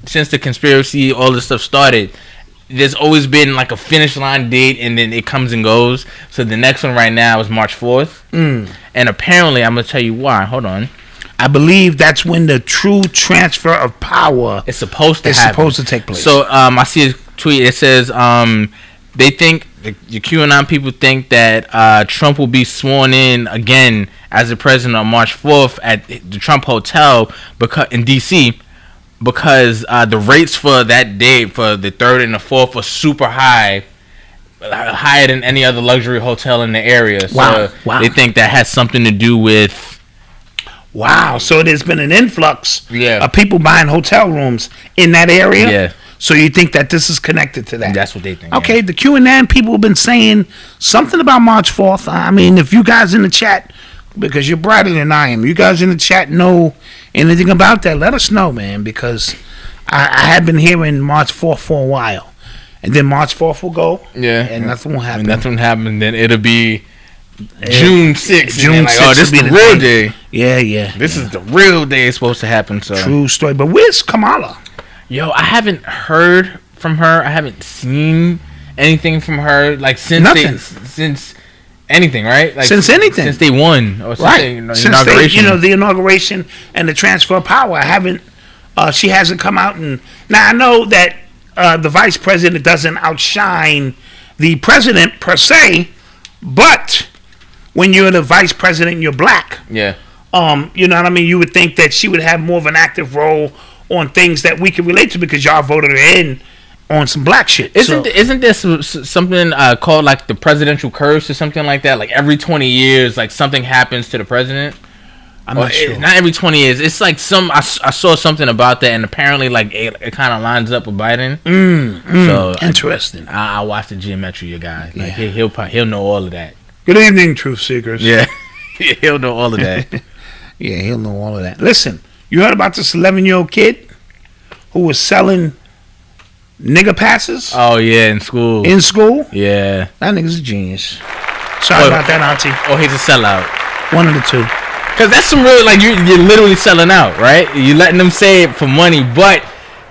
since the conspiracy, all this stuff started, there's always been like a finish line date, and then it comes and goes. So the next one right now is March 4th, and apparently I'm gonna tell you why. Hold on. I believe that's when the true transfer of power is supposed to take place. So I see a tweet. It says they think the QAnon people think that Trump will be sworn in again as the president on March 4th at the Trump Hotel in D.C. because the rates for that day for the 3rd and the 4th were super high, higher than any other luxury hotel in the area. So Wow. they think that has something to do with. Wow. So there's been an influx Yeah. of people buying hotel rooms in that area. Yeah. So you think that this is connected to that? That's what they think. Okay, yeah. the Q&A people have been saying something about March 4th. I mean, if you guys in the chat, because you're brighter than I am, you guys in the chat know anything about that, let us know, man, because I have been hearing March 4th for a while. And then March 4th will go, and nothing will happen. When nothing will happen, then it'll be June 6th. June 6th. Oh, this is the real day. Yeah. This is the real day it's supposed to happen. So True story. But where's Kamala? Yo, I haven't heard from her. I haven't seen anything from her like since Nothing. since anything, right? Like Since anything. Since they won or since Right. the Since inauguration. the inauguration and the transfer of power. I haven't. She hasn't come out and now I know that the vice president doesn't outshine the president per se, but when you're the vice president, you're black. Yeah. You know what I mean? You would think that she would have more of an active role on things that we could relate to because y'all voted her in on some black shit. Isn't there something called like the presidential curse or something like that? Like every 20 years, like something happens to the president. I'm not sure. Not every 20 years. It's like I saw something about that, and apparently like it kind of lines up with Biden. So interesting. I watched the Geometry, you guys. Like he'll know all of that. Good evening, truth seekers. Yeah, he'll know all of that. Yeah, he'll know all of that. Listen, you heard about this 11-year-old kid who was selling nigga passes? Oh yeah, in school. Yeah. That nigga's a genius. Sorry about that, auntie. Oh, he's a sellout. One of the two. Cause that's some real like you're literally selling out, right? You're letting them say it for money, but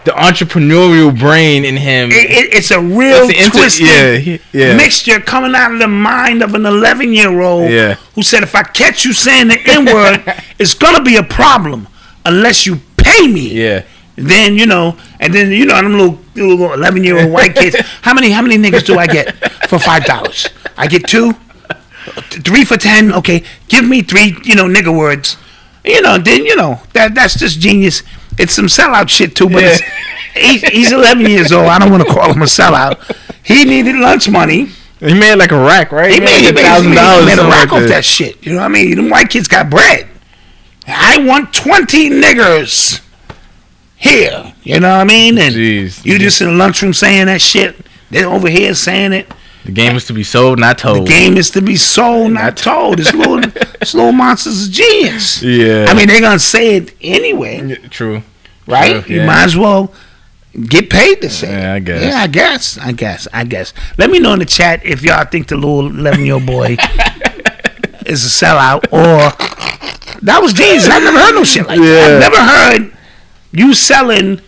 the entrepreneurial brain in him. It's a real twisted mixture coming out of the mind of an 11-year-old who said, if I catch you saying the N-word, it's gonna be a problem unless you pay me. Yeah. Then them little 11-year-old white kids. How many niggas do I get for $5? I get 2, 3 for 10. Okay, give me 3. Nigga words. That's just genius. It's some sellout shit too, but he's 11 years old. I don't want to call him a sellout. He needed lunch money. He made like a rack, right? He made $1,000. He made a rack off that shit. You know what I mean? Them white kids got bread. I want 20 niggers here. You know what I mean? And you just in the lunchroom saying that shit. They're over here saying it. The game is to be sold, not told. The game is to be sold, not told. This little monster's a genius. Yeah. I mean, they're gonna say it anyway. True. Right? True, you might as well get paid to say it. Yeah, I guess. Yeah, I guess. Let me know in the chat if y'all think the little 11-year-old boy is a sellout or that was genius. I've never heard no shit like that. I've never heard you selling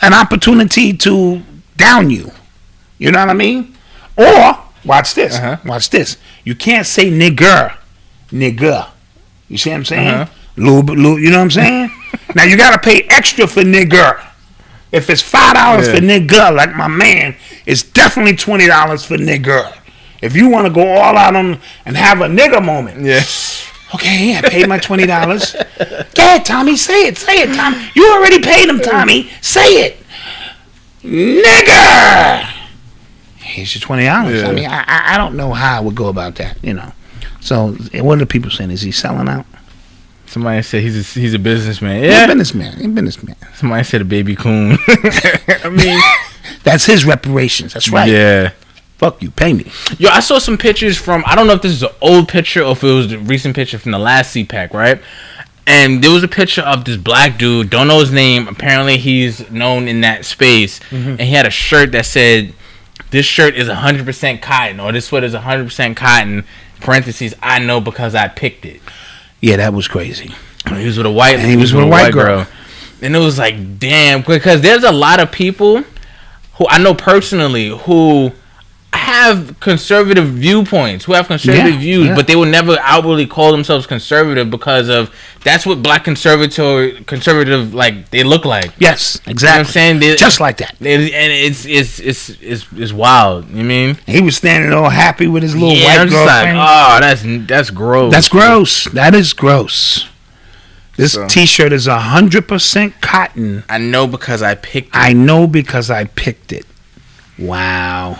an opportunity to down you. You know what I mean? Or watch this. Watch this. You can't say nigga. You see what I'm saying? Little, you know what I'm saying? Now you gotta pay extra for nigga. If it's $5 for nigga, like my man, it's definitely $20 for nigga. If you want to go all out on and have a nigga moment, okay, I paid my $20. Go ahead, Tommy, say it, Tommy. You already paid him, Tommy. Say it, nigga. Here's your $20. I mean, I don't know how I would go about that, So what are the people saying? Is he selling out? Somebody said he's a businessman. Yeah, businessman. Somebody said a baby coon. I mean, that's his reparations. That's right. Yeah. Fuck you, pay me. Yo, I saw some pictures from, I don't know if this is an old picture or if it was the recent picture from the last CPAC, right? And there was a picture of this black dude, don't know his name. Apparently he's known in that space. And he had a shirt that said, this shirt is 100% cotton, or this sweater is 100% cotton. Parentheses, I know because I picked it. Yeah, that was crazy. He was with a white, and he was with a white girl. And it was like, damn, because there's a lot of people who I know personally who have conservative viewpoints, who have conservative views, but they will never outwardly call themselves conservative because of that's what black conservative like they look like. Yes, exactly. You know what I'm saying? Just like that. And it's wild. You mean? He was standing all happy with his little white I'm girlfriend. Like, oh, that's gross. That's gross. That is gross. This T-shirt is 100% cotton. I know because I picked it. I know because I picked it. Wow.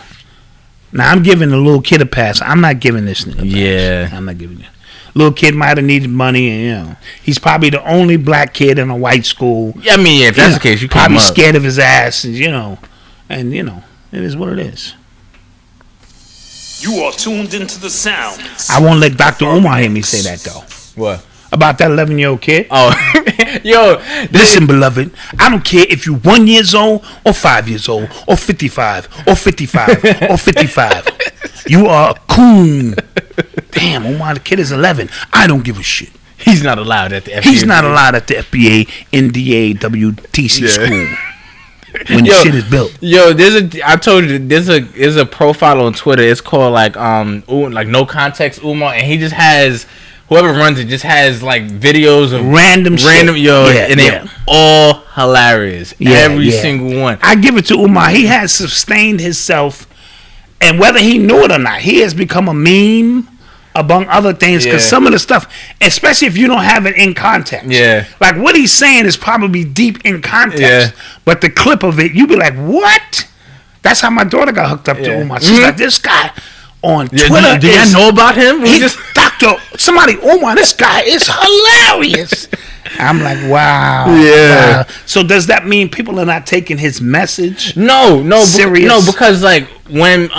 Now I'm giving the little kid a pass. I'm not giving this nigga a pass. Yeah. I'm not giving it. Little kid might have needed money, and he's probably the only black kid in a white school. Yeah, I mean, if that's the case, you probably scared of his ass, and it is what it is. You are tuned into the sounds. I won't let Dr. Umar hear me say that though. What? About that 11-year-old kid. Oh, yo, listen, beloved. I don't care if you're 1 year old or 5 years old or 55 or 55 or 55. You are a coon. Damn, Omar, the kid is 11. I don't give a shit. He's not allowed at the FBA. He's not allowed at the FBA, NDA, WTC school when the shit is built. Yo, I told you, there's a profile on Twitter. It's called like No Context Umar, and he just has, whoever runs it just has like videos of random shit. And they're all hilarious. Every single one. I give it to Umar. He has sustained himself, and whether he knew it or not, he has become a meme among other things, because some of the stuff, especially if you don't have it in context, like what he's saying is probably deep in context, but the clip of it, you be like, what? That's how my daughter got hooked up to Umar. She's like, this guy on Twitter. Do you know about him? Umar, this guy is hilarious. I'm like, wow. Yeah. Wow. So does that mean people are not taking his message? No, serious? No, because like when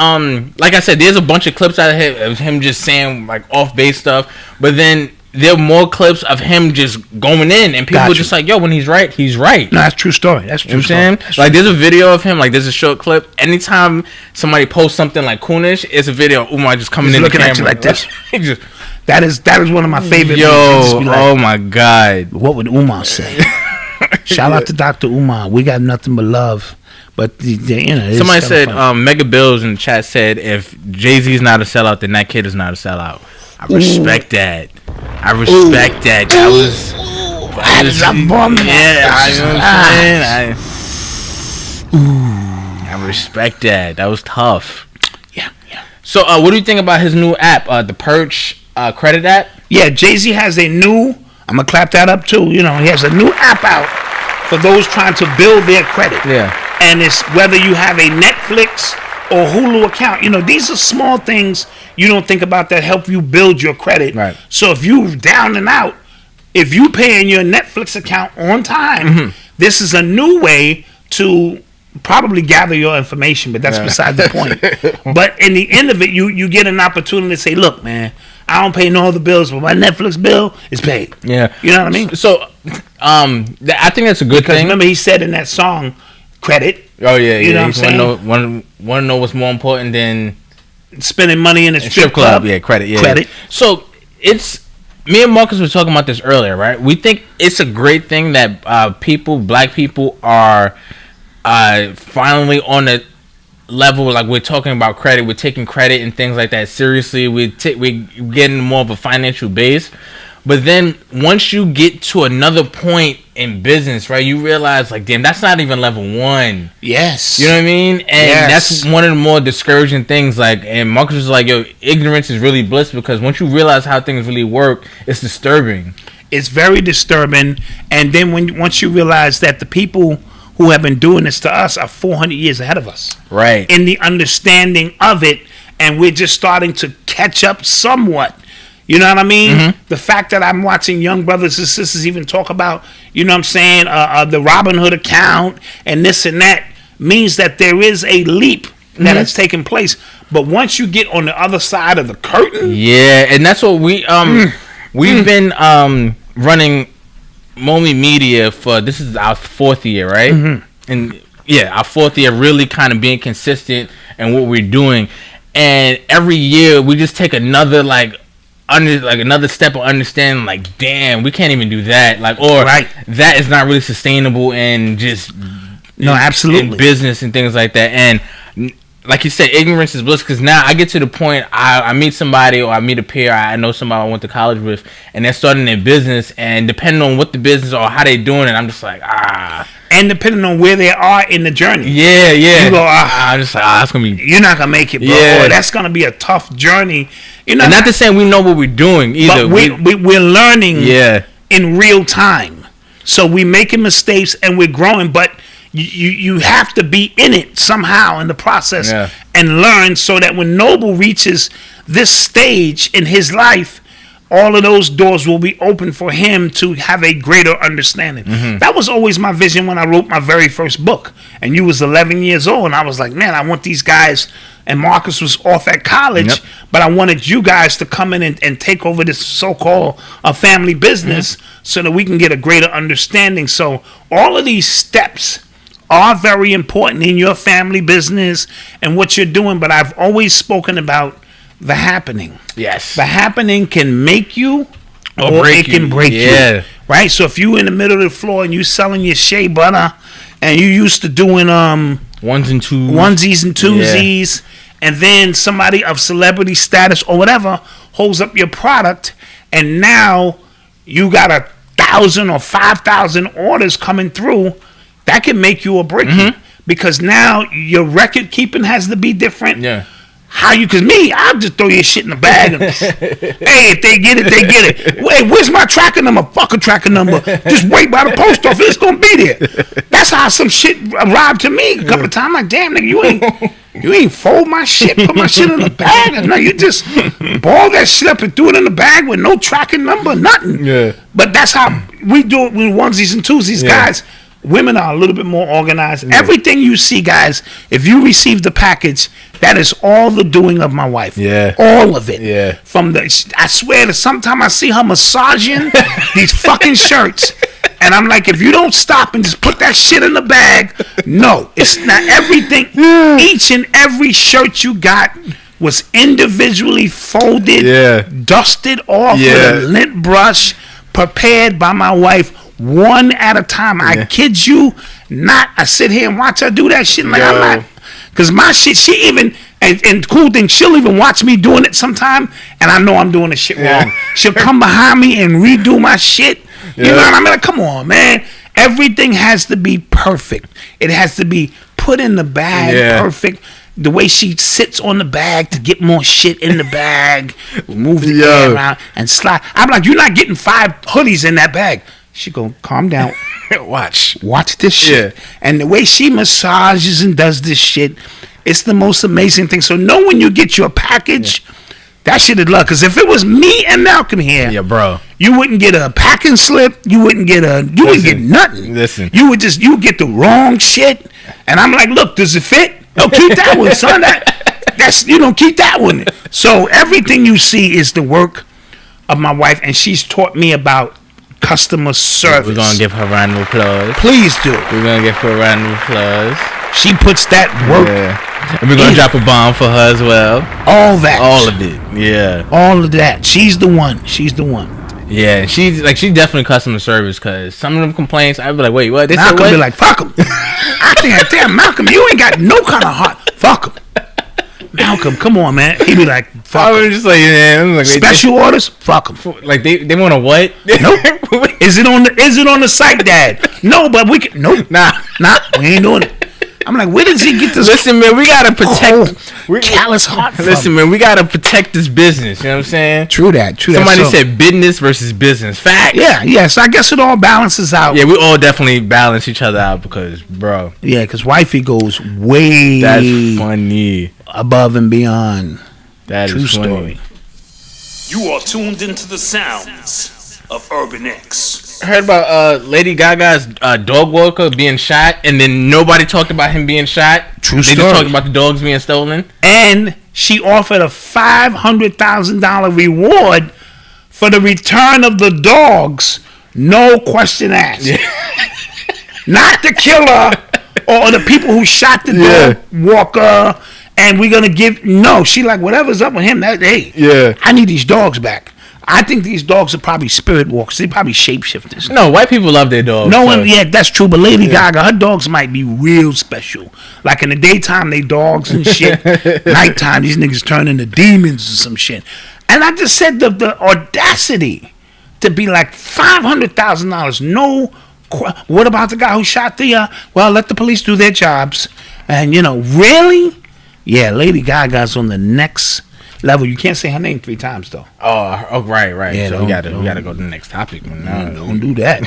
like I said, there's a bunch of clips out of him just saying like off base stuff, but then there are more clips of him just going in, and people are just like, yo, when he's right, he's right. No, that's true story. That's true. You know what I'm saying? Like there's a video of him, like there's a short clip. Anytime somebody posts something like coonish, it's a video of Umar just coming in looking the at you camera. like this. Just, that is one of my favorite. Yo, like, oh my God, what would Umar say? Shout out to Dr. Umar. We got nothing but love. But somebody said Mega Bills in the chat said if Jay-Z's not a sellout, then that kid is not a sellout. I respect that. I respect that. That was I respect that. That was tough. Yeah. So, what do you think about his new app, the Perch credit app? Yeah, Jay-Z has a new. I'm gonna clap that up too. He has a new app out for those trying to build their credit. Yeah. And it's whether you have a Netflix or Hulu account. These are small things you don't think about that help you build your credit. Right. So if you down and out, if you paying your Netflix account on time, this is a new way to probably gather your information, but that's beside the point. But in the end of it, you get an opportunity to say, look, man, I don't pay no other bills, but my Netflix bill is paid. Yeah. You know what I mean? So, I think that's a good thing. Remember, he said in that song, credit. Oh, yeah. You know what I'm saying? Want to know what's more important than spending money in a strip club? Yeah, credit. Yeah. Credit. So, it's... Me and Marcus were talking about this earlier, right? We think it's a great thing that black people are finally on a level, like we're talking about credit, we're taking credit and things like that seriously. We're getting more of a financial base. But then once you get to another point in business, right, you realize, like, damn, that's not even level one. Yes. You know what I mean? And that's one of the more discouraging things. Like, and Marcus was like, yo, ignorance is really bliss, because once you realize how things really work, it's disturbing. It's very disturbing. And then once you realize that the people who have been doing this to us are 400 years ahead of us. Right. In the understanding of it, and we're just starting to catch up somewhat. You know what I mean? Mm-hmm. The fact that I'm watching young brothers and sisters even talk about, you know what I'm saying, the Robinhood account and this and that means that there is a leap that has taken place. But once you get on the other side of the curtain, and that's what we've been running Momi Media for. This is our 4th year, right? Mm-hmm. And our 4th year, really kind of being consistent in what we're doing. And every year we just take another another step of understanding, like, damn, we can't even do that, like, or that is not really sustainable and just absolutely in business and things like that. And like you said, ignorance is bliss, because now I get to the point I meet somebody, or I meet a peer, I know somebody I went to college with, and they're starting their business, and depending on what the business or how they doing it, I'm just like, and depending on where they are in the journey, you go, I'm just like, that's gonna be, you're not gonna make it, bro. Or that's gonna be a tough journey. And not to say we know what we're doing either, but we're learning in real time. So we're making mistakes and we're growing, but you have to be in it somehow in the process and learn, so that when Noble reaches this stage in his life, all of those doors will be open for him to have a greater understanding. That was always my vision when I wrote my very first book. And you was 11 years old, and I was like, man, I want these guys, and Marcus was off at college, but I wanted you guys to come in and take over this so-called family business so that we can get a greater understanding. So all of these steps are very important in your family business and what you're doing, but I've always spoken about the happening. Yes. The happening can make you or it can break you. Right? So if you in the middle of the floor and you selling your Shea butter and you used to doing onesies and twosies, and then somebody of celebrity status or whatever holds up your product, and now you got 1,000 or 5,000 orders coming through, that can make you or break you, because now your record keeping has to be different. How you, cause me, I'll just throw your shit in the bag and hey, if they get it, they get it. Wait, where's my tracking number? Fuck a tracking number. Just wait by the post office, it's gonna be there. That's how some shit arrived to me a couple of times. I'm like, damn nigga, you ain't fold my shit, put my shit in the bag. No, you just ball that shit up and threw it in the bag with no tracking number, nothing. But that's how we do it with onesies and twosies, guys. Women are a little bit more organized. Everything you see, guys, if you receive the package, that is all the doing of my wife. All of it. From the, I swear that sometimes I see her massaging these fucking shirts, and I'm like, if you don't stop and just put that shit in the bag, no, it's not everything. Each and every shirt you got was individually folded, dusted off with a lint brush, prepared by my wife. One at a time. I kid you not. I sit here and watch her do that shit. Like, I'm not, because my shit, she even, and cool thing, she'll even watch me doing it sometime, and I know I'm doing the shit wrong. She'll come behind me and redo my shit. You know what I mean? Like, come on, man. Everything has to be perfect. It has to be put in the bag perfect. The way she sits on the bag to get more shit in the bag, move the air around and slide. I'm like, you're not getting 5 hoodies in that bag. She go, calm down. Watch this shit. And the way she massages and does this shit, it's the most amazing thing. So know when you get your package, that shit is luck. Because if it was me and Malcolm here, you wouldn't get a packing slip. You wouldn't get wouldn't get nothing. You would get the wrong shit. And I'm like, look, does it fit? Oh, keep that one, son. That's you don't keep that one. So everything you see is the work of my wife, and she's taught me about customer service. We're gonna give her a round of applause. Please do. We're gonna give her a round of applause. She puts that work. And we're gonna drop a bomb for her as well. All that. All of it. All of that. She's the one. Yeah, she's like, she definitely customer service, because some of them complaints, I'd be like, wait, what? Malcolm be like, fuck him. I think, damn, Malcolm, you ain't got no kind of heart. Fuck him. Malcolm, come on, man. He be like, fuck him. Just like, like, special orders? Fuck him. Like, they want a what? Nope. Is it on the site, Dad? No, but we can. Nope. Nah, we ain't doing it. I'm like, where does he get this? Listen, man, we gotta protect. Callous heart. Listen, man, we gotta protect this business. You know what I'm saying? True that. Somebody said business versus business. Facts. Yeah. So I guess it all balances out. Yeah, we all definitely balance each other out because, bro. Yeah, because wifey goes way. That's funny. Above and beyond. That True is funny. story. You are tuned into the sounds of Urban X. I heard about Lady Gaga's dog walker being shot, and then nobody talked about him being shot. True story. They just talked about the dogs being stolen. And she offered a $500,000 reward for the return of the dogs. No question asked. Yeah. Not the killer or the people who shot the dog walker. And we're gonna give she like whatever's up with him. I need these dogs back. I think these dogs are probably spirit walkers. They probably shapeshifters. No, white people love their dogs. That's true. But Lady Gaga, her dogs might be real special. Like in the daytime, they dogs and shit. Nighttime, these niggas turn into demons or some shit. And I just said the audacity to be like $500,000. No, what about the guy who shot the? Well, let the police do their jobs. And really. Yeah, Lady Gaga's on the next level. You can't say her name 3 times though. Oh, right. Yeah, so we gotta go to the next topic. Don't do that.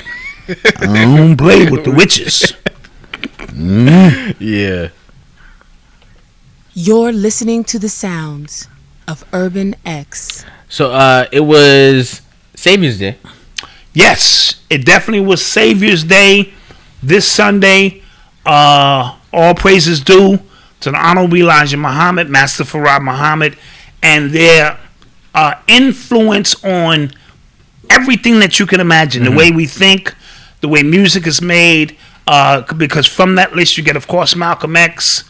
I don't play with the witches. Yeah. You're listening to the sounds of Urban X. So it was Savior's Day. Yes, it definitely was Savior's Day this Sunday. All praises due to the Honorable Elijah Muhammad, Master Farad Muhammad, and their influence on everything that you can imagine. The way we think, the way music is made, because from that list you get, of course, Malcolm X,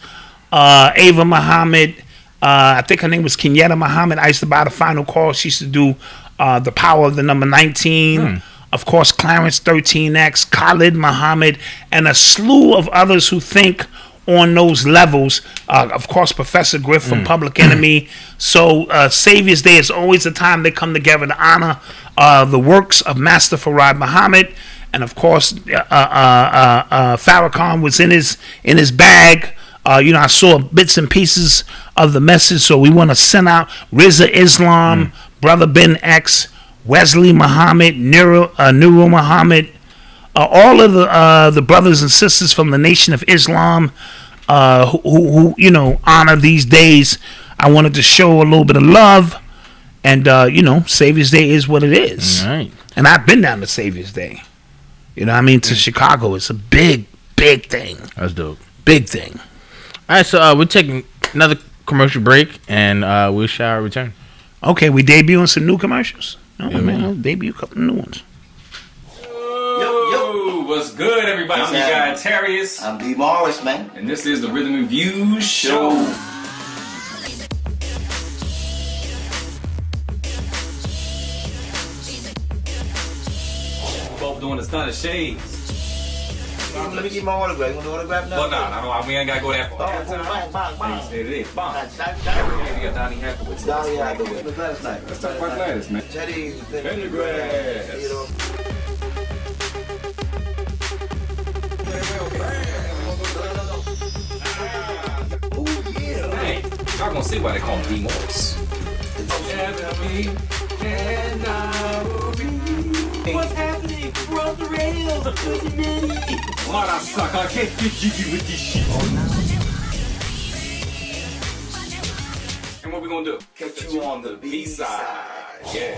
Ava Muhammad, I think her name was Kenyatta Muhammad. I used to buy the Final Call. She used to do The Power of the Number 19. Of course, Clarence 13X, Khalid Muhammad, and a slew of others who think on those levels. Of course, Professor Griff from Public Enemy. So Savior's Day is always a time they come together to honor the works of Master Farad Muhammad. And of course, Farrakhan was in his bag. I saw bits and pieces of the message, so we want to send out Rizza Islam, Brother Ben X, Wesley Muhammad, Nuru Muhammad, all of the brothers and sisters from the Nation of Islam who honor these days. I wanted to show a little bit of love, and Savior's Day is what it is. All right. And I've been down to Savior's Day. To Chicago. It's a big thing. That's dope. Big thing. All right, so we're taking another commercial break, and we shall return. Okay, we debuting some new commercials. Man. I'll debut a couple of new ones. Yo, what's good, everybody? I'm your guy, Notorious. I'm B. Morris, man. And this is the Rhythm and Views Show. Both doing the stunt of shades. Let me get my autograph. You want the autograph now? Well, nah, we ain't gotta go that far. Bang. It is. Bang. Shot. We got Donnie Hathaway. Donnie Hathaway. Last night. Let's talk about Gladys, man. Teddy Pendergrass. Hey, y'all gonna see why they call him B. Morris. What's happening? We're on the rails. Motherfucker, I can't get jiggy with this shit. And what we gonna do? Catch you on the B-side. Yeah.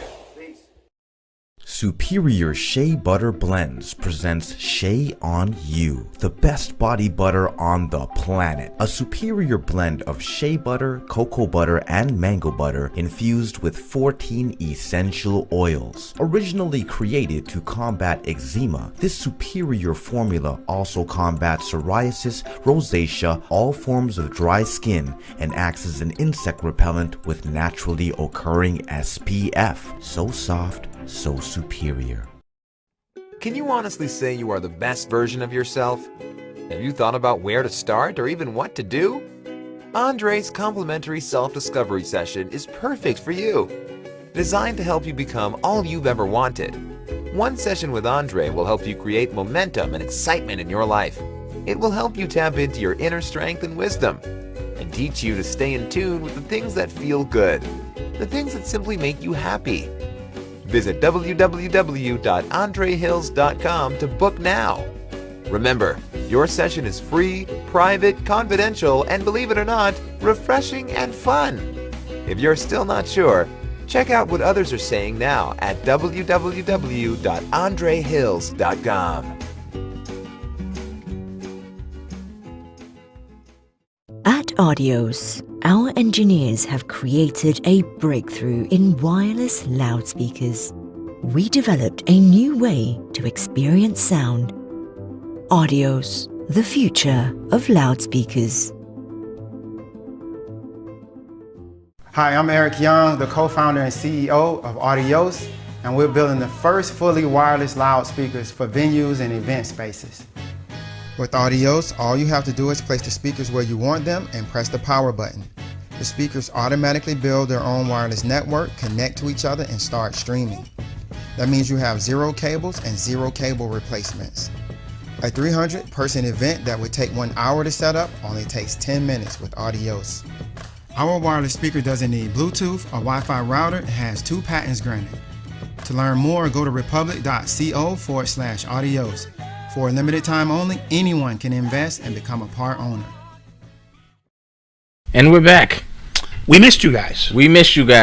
Superior Shea Butter Blends presents Shea on You, the best body butter on the planet. A superior blend of shea butter, cocoa butter, and mango butter infused with 14 essential oils. Originally created to combat eczema, this superior formula also combats psoriasis, rosacea, all forms of dry skin, and acts as an insect repellent with naturally occurring SPF. So soft, so superior. Can you honestly say you are the best version of yourself? Have you thought about where to start or even what to do? Andre's complimentary self-discovery session is perfect for you. Designed to help you become all you've ever wanted. One session with Andre will help you create momentum and excitement in your life. It will help you tap into your inner strength and wisdom and teach you to stay in tune with the things that feel good, the things that simply make you happy. Visit www.andrehills.com to book now. Remember, your session is free, private, confidential, and believe it or not, refreshing and fun. If you're still not sure, check out what others are saying now at www.andrehills.com. At Audios, our engineers have created a breakthrough in wireless loudspeakers. We developed a new way to experience sound. Audios, the future of loudspeakers. Hi, I'm Erik Young, the co-founder and CEO of Audios, and we're building the first fully wireless loudspeakers for venues and event spaces. With Audios, all you have to do is place the speakers where you want them and press the power button. The speakers automatically build their own wireless network, connect to each other, and start streaming. That means you have 0 cables and 0 cable replacements. A 300-person event that would take 1 hour to set up only takes 10 minutes with Audios. Our wireless speaker doesn't need Bluetooth or Wi-Fi router and has 2 patents granted. To learn more, go to republic.co/audios. For a limited time only, anyone can invest and become a part owner. And we're back. We missed you guys.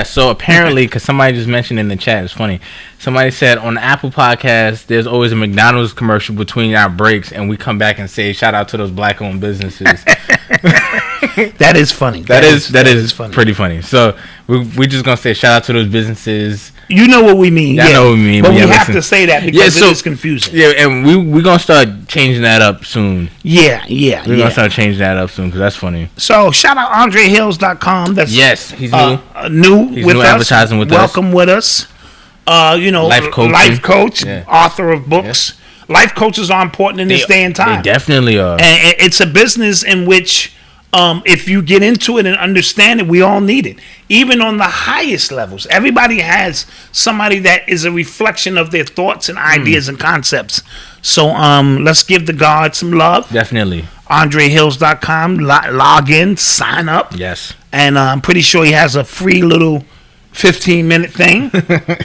So apparently, because somebody just mentioned in the chat, it's funny. Somebody said on the Apple Podcast, there's always a McDonald's commercial between our breaks, and we come back and say, shout out to those black-owned businesses. That is funny. That is funny. Pretty funny. So we're just going to say shout out to those businesses. You know what we mean. I know what we mean. But we have to say that because it is confusing. Yeah, and we're going to start changing that up soon. Yeah. We're going to start changing that up soon because that's funny. So shout out AndreHills.com. That's he's new. New with us. Advertising with us. Welcome with us. Life coach, author of books. Yeah. Life coaches are important in this day and time. They definitely are. And it's a business in which if you get into it and understand it, we all need it. Even on the highest levels, everybody has somebody that is a reflection of their thoughts and ideas and concepts. So let's give the God some love. Definitely. AndreHills.com. Log in, sign up. Yes. And I'm pretty sure he has a free little 15-minute thing.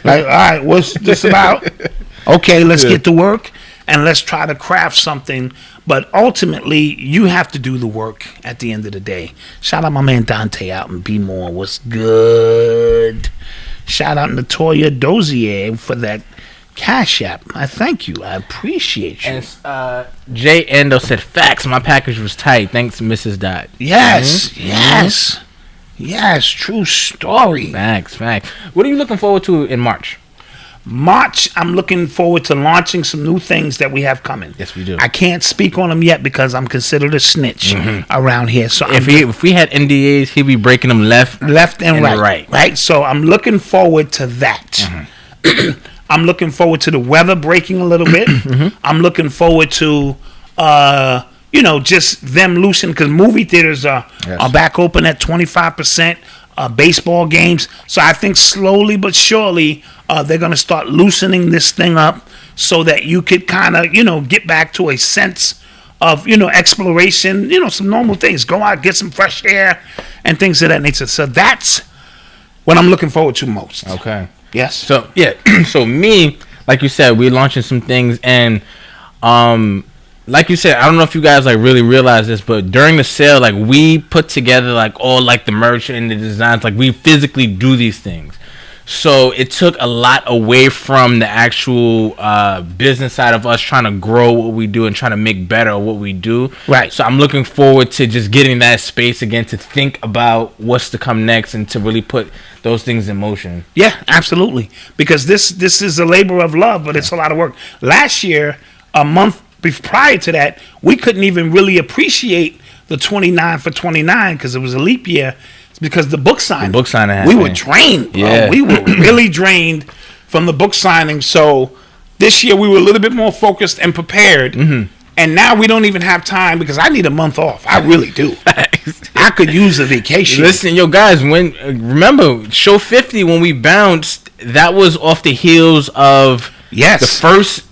Like, all right, what's this about? Okay, let's get to work and let's try to craft something. But ultimately, you have to do the work at the end of the day. Shout out my man Dante out in B More. What's good? Shout out Notorious Dozier for that Cash App. I thank you. I appreciate you. And Jay Endo said, facts, my package was tight. Thanks, Mrs. Dot. Yes, yes, true story. Facts. What are you looking forward to in March? I'm looking forward to launching some new things that we have coming. Yes, we do. I can't speak on them yet because I'm considered a snitch around here. So if we had NDAs, he'd be breaking them left and right. Right. So I'm looking forward to that. I'm looking forward to the weather breaking a little bit. I'm looking forward to just them loosening because movie theaters are back open at 25%. Baseball games. So I think slowly but surely they're going to start loosening this thing up so that you could kind of, get back to a sense of, exploration, some normal things. Go out, get some fresh air and things of that nature. So that's what I'm looking forward to most. Okay. Yes. So, so me, like you said, we're launching some things and like you said, I don't know if you guys really realize this, but during the sale, we put together all the merch and the designs, we physically do these things. So it took a lot away from the actual business side of us trying to grow what we do and trying to make better what we do. Right. So I'm looking forward to just getting that space again to think about what's to come next and to really put those things in motion. Yeah, absolutely. Because this is a labor of love, but it's a lot of work. Last year, a month prior to that, we couldn't even really appreciate the 29 for 29 because it was a leap year. It's because the book signing. We were drained, bro. Yeah. We were really drained from the book signing. So this year we were a little bit more focused and prepared. And now we don't even have time because I need a month off. I really do. I could use a vacation. Listen, yo, guys, remember show 50 when we bounced, that was off the heels of the first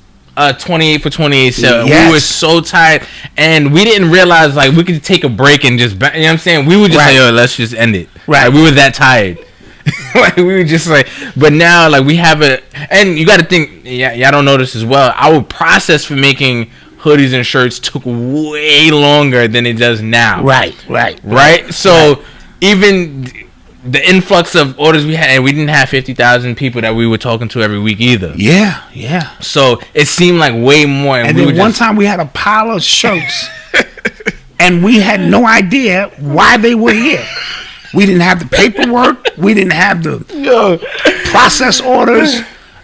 28 for 28 sale. We were so tired and we didn't realize we could take a break and just, you know what I'm saying? We would just say, yo, let's just end it. Right. We were that tired. We were just but now we have and you got to think, y'all don't know this as well. Our process for making hoodies and shirts took way longer than it does now. Right. So even the influx of orders we had, and we didn't have 50,000 people that we were talking to every week either. Yeah. So it seemed like way more. And then one time we had a pile of shirts, and we had no idea why they were here. We didn't have the paperwork. We didn't have the process orders.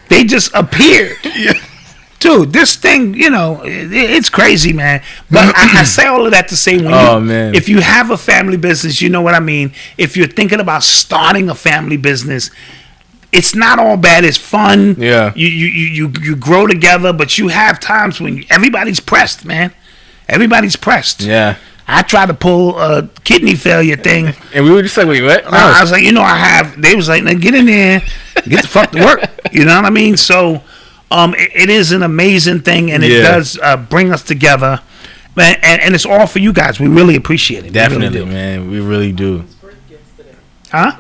They just appeared. Dude, this thing, it's crazy, man. But I say all of that to say, man, if you have a family business, you know what I mean. If you're thinking about starting a family business, it's not all bad. It's fun. Yeah. You grow together, but you have times when everybody's pressed, man. Everybody's pressed. Yeah. I tried to pull a kidney failure thing, and we were just wait, what? No. I was like, They was like, get in there, get the fuck to work. You know what I mean? So. It is an amazing thing, and it does bring us together, and it's all for you guys. We really appreciate it. Definitely, man. We really do. Huh?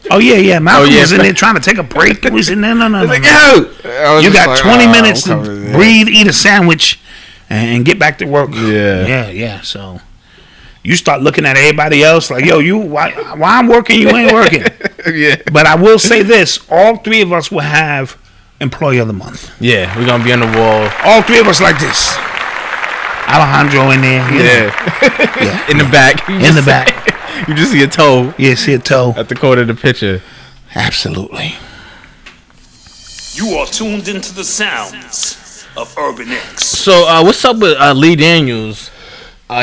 Oh yeah. Malcolm was in there trying to take a break. He was in there. No. Yo! You got 20 minutes to breathe, eat a sandwich, and get back to work. Yeah. So you start looking at everybody else like, yo, why I'm working, you ain't working. Yeah. But I will say this: all three of us will have Employee of the Month. Yeah, we're gonna be on the wall. All three of us like this. Alejandro in there. Yeah. In the back. In the back. You just see a toe. Yeah, see a toe. At the corner of the picture. Absolutely. You are tuned into the sounds of Urban X. So, what's up with Lee Daniels?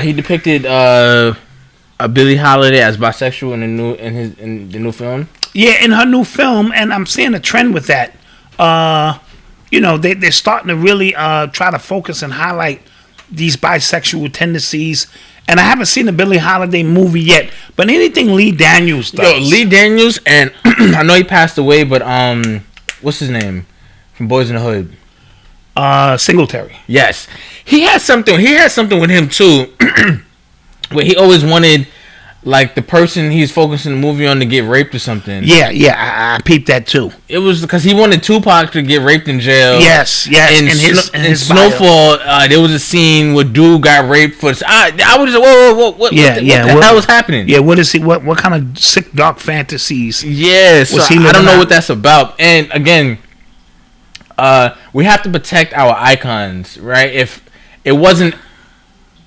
He depicted Billie Holiday as bisexual in the new film. Yeah, in her new film, and I'm seeing a trend with that. They're starting to really try to focus and highlight these bisexual tendencies. And I haven't seen the Billie Holiday movie yet, but anything Lee Daniels does. Yo, Lee Daniels, and I know he passed away, but what's his name from Boys in the Hood? Singletary. Yes, he had something with him too, where he always wanted like the person he's focusing the movie on to get raped or something. Yeah, I peeped that too. It was because he wanted Tupac to get raped in jail. Yes. In Snowfall, there was a scene where dude got raped for. I was just whoa, what the hell was happening? Yeah, what is he? What kind of sick dark fantasies? Yeah, so I don't know what that's about. And again, we have to protect our icons, right? If it wasn't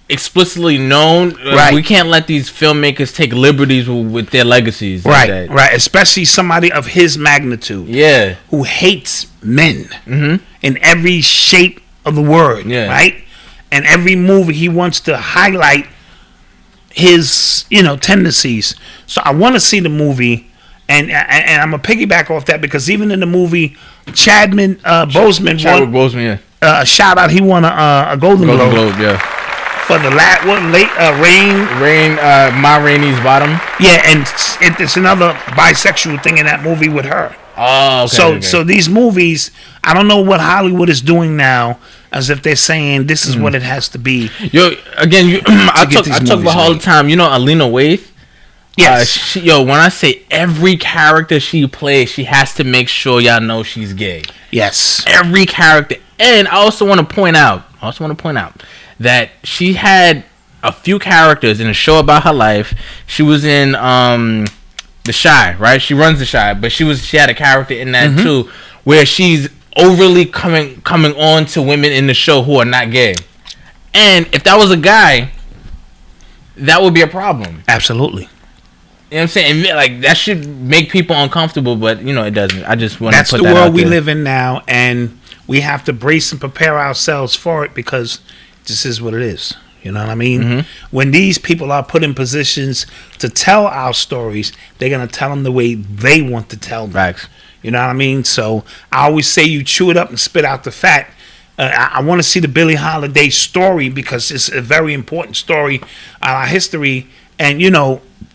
explicitly known, right, we can't let these filmmakers take liberties with their legacies. Right, right. Especially somebody of his magnitude. Yeah. Who hates men in every shape of the word. Yeah. Right? And every movie he wants to highlight his, tendencies. So I want to see the movie, and I'm gonna piggyback off that because even in the movie, Chadwick Boseman won a shout out. He won a Golden Globe. Yeah. For the Rain, Ma Rainey's Bottom. Yeah, and it's another bisexual thing in that movie with her. Oh, okay. So these movies, I don't know what Hollywood is doing now, as if they're saying this is what it has to be. Yo, again, I talk about all the time. Alina Waithe. Yes. When I say every character she plays, she has to make sure y'all know she's gay. Yes. Every character, and I also want to point out that she had a few characters in a show about her life. She was in The Shea, right? She runs The Shea, but she had a character in that too, where she's overly coming on to women in the show who are not gay. And if that was a guy, that would be a problem. Absolutely. You know what I'm saying? Like, that should make people uncomfortable, but it doesn't. I just want to put that out there. That's the world we live in now, and we have to brace and prepare ourselves for it because this is what it is. You know what I mean? When these people are put in positions to tell our stories, they're going to tell them the way they want to tell them. Facts. You know what I mean? So I always say you chew it up and spit out the fat. I want to see the Billie Holiday story because it's a very important story on our history and,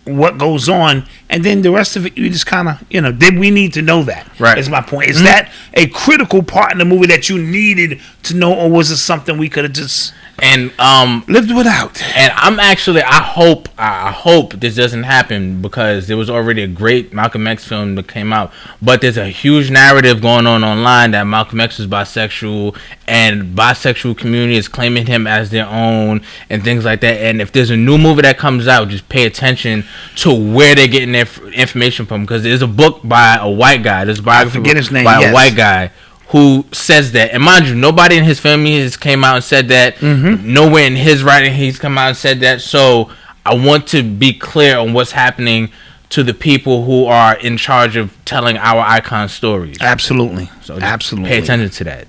what goes on. And then the rest of it, you just kind of, did we need to know that? Right. Is my point. Is that a critical part in the movie that you needed to know, or was it something we could have just lived without? And I hope this doesn't happen because there was already a great Malcolm X film that came out, but there's a huge narrative going on online that Malcolm X is bisexual and bisexual community is claiming him as their own and things like that. And if there's a new movie that comes out, just pay attention to where they're getting their information from, because there's a book by a white guy, there's a biography by a white guy who says that. And mind you, nobody in his family has came out and said that. Nowhere in his writing he's come out and said that. So I want to be clear on what's happening to the people who are in charge of telling our icon stories. Absolutely. So absolutely pay attention to that.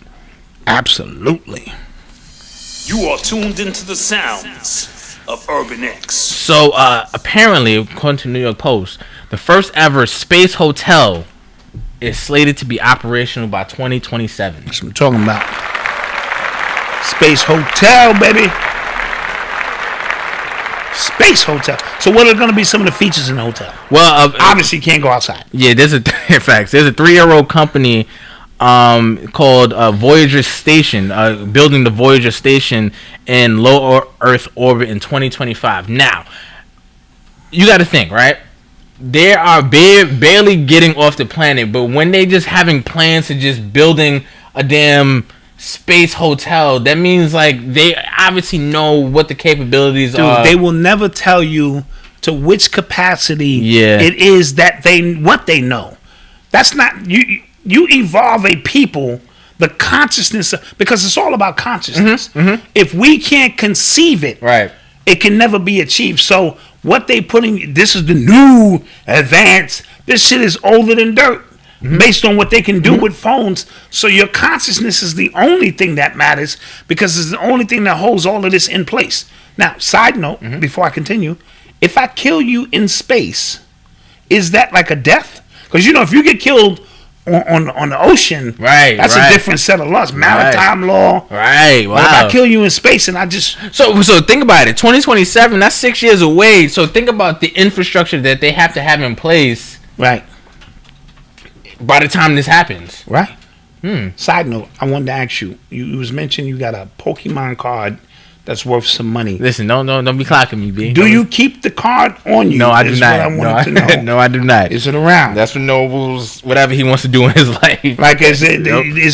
Absolutely. You are tuned into the sounds of Urban X. So apparently, according to New York Post, the first ever space hotel is slated to be operational by 2027. That's what I'm talking about. Space hotel, baby. Space hotel. So what are going to be some of the features in the hotel? Well, obviously you can't go outside. Yeah, there's a 3-year-old company called Voyager Station, building the Voyager Station in low Earth orbit in 2025. Now, you got to think, right? they are barely getting off the planet, but when they just having plans to just building a damn space hotel, that means like they obviously know what the capabilities are. They will never tell you to which capacity it is that what they know. That's not you evolve a people, the consciousness because it's all about consciousness. If we can't conceive it, it can never be achieved. So what they putting, this is the new advance. This shit is older than dirt. Based on what they can do with phones. So your consciousness is the only thing that matters because it's the only thing that holds all of this in place. Now, side note, before I continue, if I kill you in space, is that like a death? Because, if you get killed on the ocean, that's a different set of laws. Maritime law. Wow. But if I kill you in space and I just... So think about it. 2027, that's 6 years away. So think about the infrastructure that they have to have in place. By the time this happens. Side note, I wanted to ask you. You was mentioning you got a Pokemon card that's worth some money. Listen, don't be clocking me, B. Do you keep the card on you? No, I do not. What I wanted to know. No, I do not. Is it around? That's for Noble's, whatever he wants to do in his life. Like, is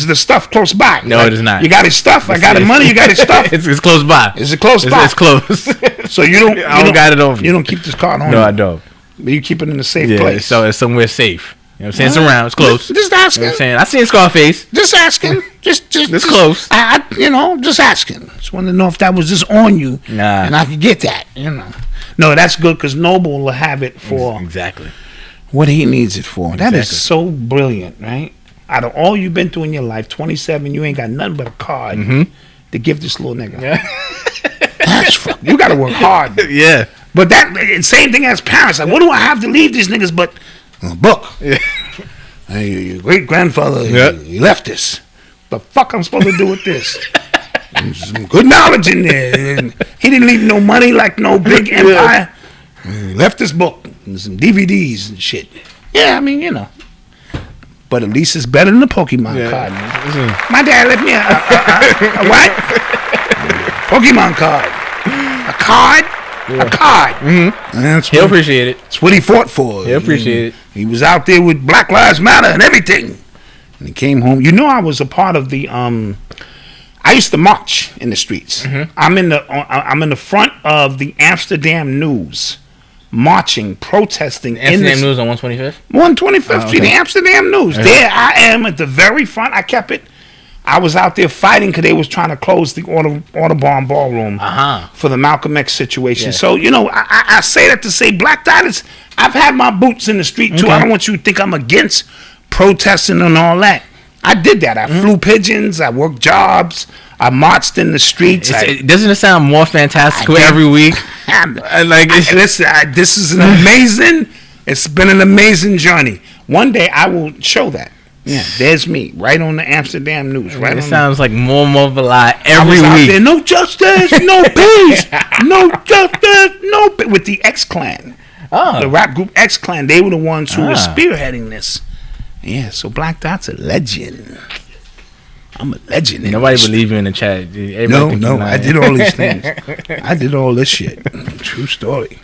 the stuff close by? No, like, it is not. You got his stuff? I got his money? You got his stuff? It's close by. Is it close by? It's close. So you don't... I don't got it over. You don't keep this card on you? No, I don't. But you keep it in a safe place? So it's somewhere safe. You know what I'm saying? It's around. It's close. Just asking. You know what I'm saying? I seen Scarface. Just asking. Just it's close. Just asking. Just wanted to know if that was just on you. Nah. And I could get that, No, that's good because Noble will have it for... Exactly. What he needs it for. That is so brilliant, right? Out of all you've been through in your life, 27, you ain't got nothing but a card to give this little nigga. You got to work hard. But that same thing as parents. Like, what do I have to leave these niggas but a book? Hey, your great grandfather, he left this. The fuck I'm supposed to do with this? Some good knowledge in there. And he didn't leave no money like no big empire. He left this book and some DVDs and shit. Yeah, I mean, But at least it's better than the Pokemon card. Man. My dad left me a what? Pokemon card. A card? A card. He'll appreciate it. That's what he fought for. He'll appreciate it. He was out there with Black Lives Matter and everything. And he came home. I was a part of the I used to march in the streets. I'm in the front of the Amsterdam News, marching, protesting. Amsterdam News on 125th? 125th Street, the Amsterdam News. There I am at the very front. I kept it. I was out there fighting because they was trying to close the Audubon Ballroom for the Malcolm X situation. So, I say that to say Black Dot is, I've had my boots in the street too. I don't want you to think I'm against protesting and all that. I did that. I flew pigeons. I worked jobs. I marched in the streets. Doesn't it sound more fantastical every week? Listen, this is an amazing, it's been an amazing journey. One day I will show that. Yeah, there's me right on the Amsterdam News. Right. It sounds like more lie every week. There, no justice, no peace, no justice, no peace. With the X Clan, the rap group X Clan, they were the ones who were spearheading this. Yeah, so Black Dot's a legend. I'm a legend. Nobody believe you in the chat. No, I did all these things. I did all this shit. True story.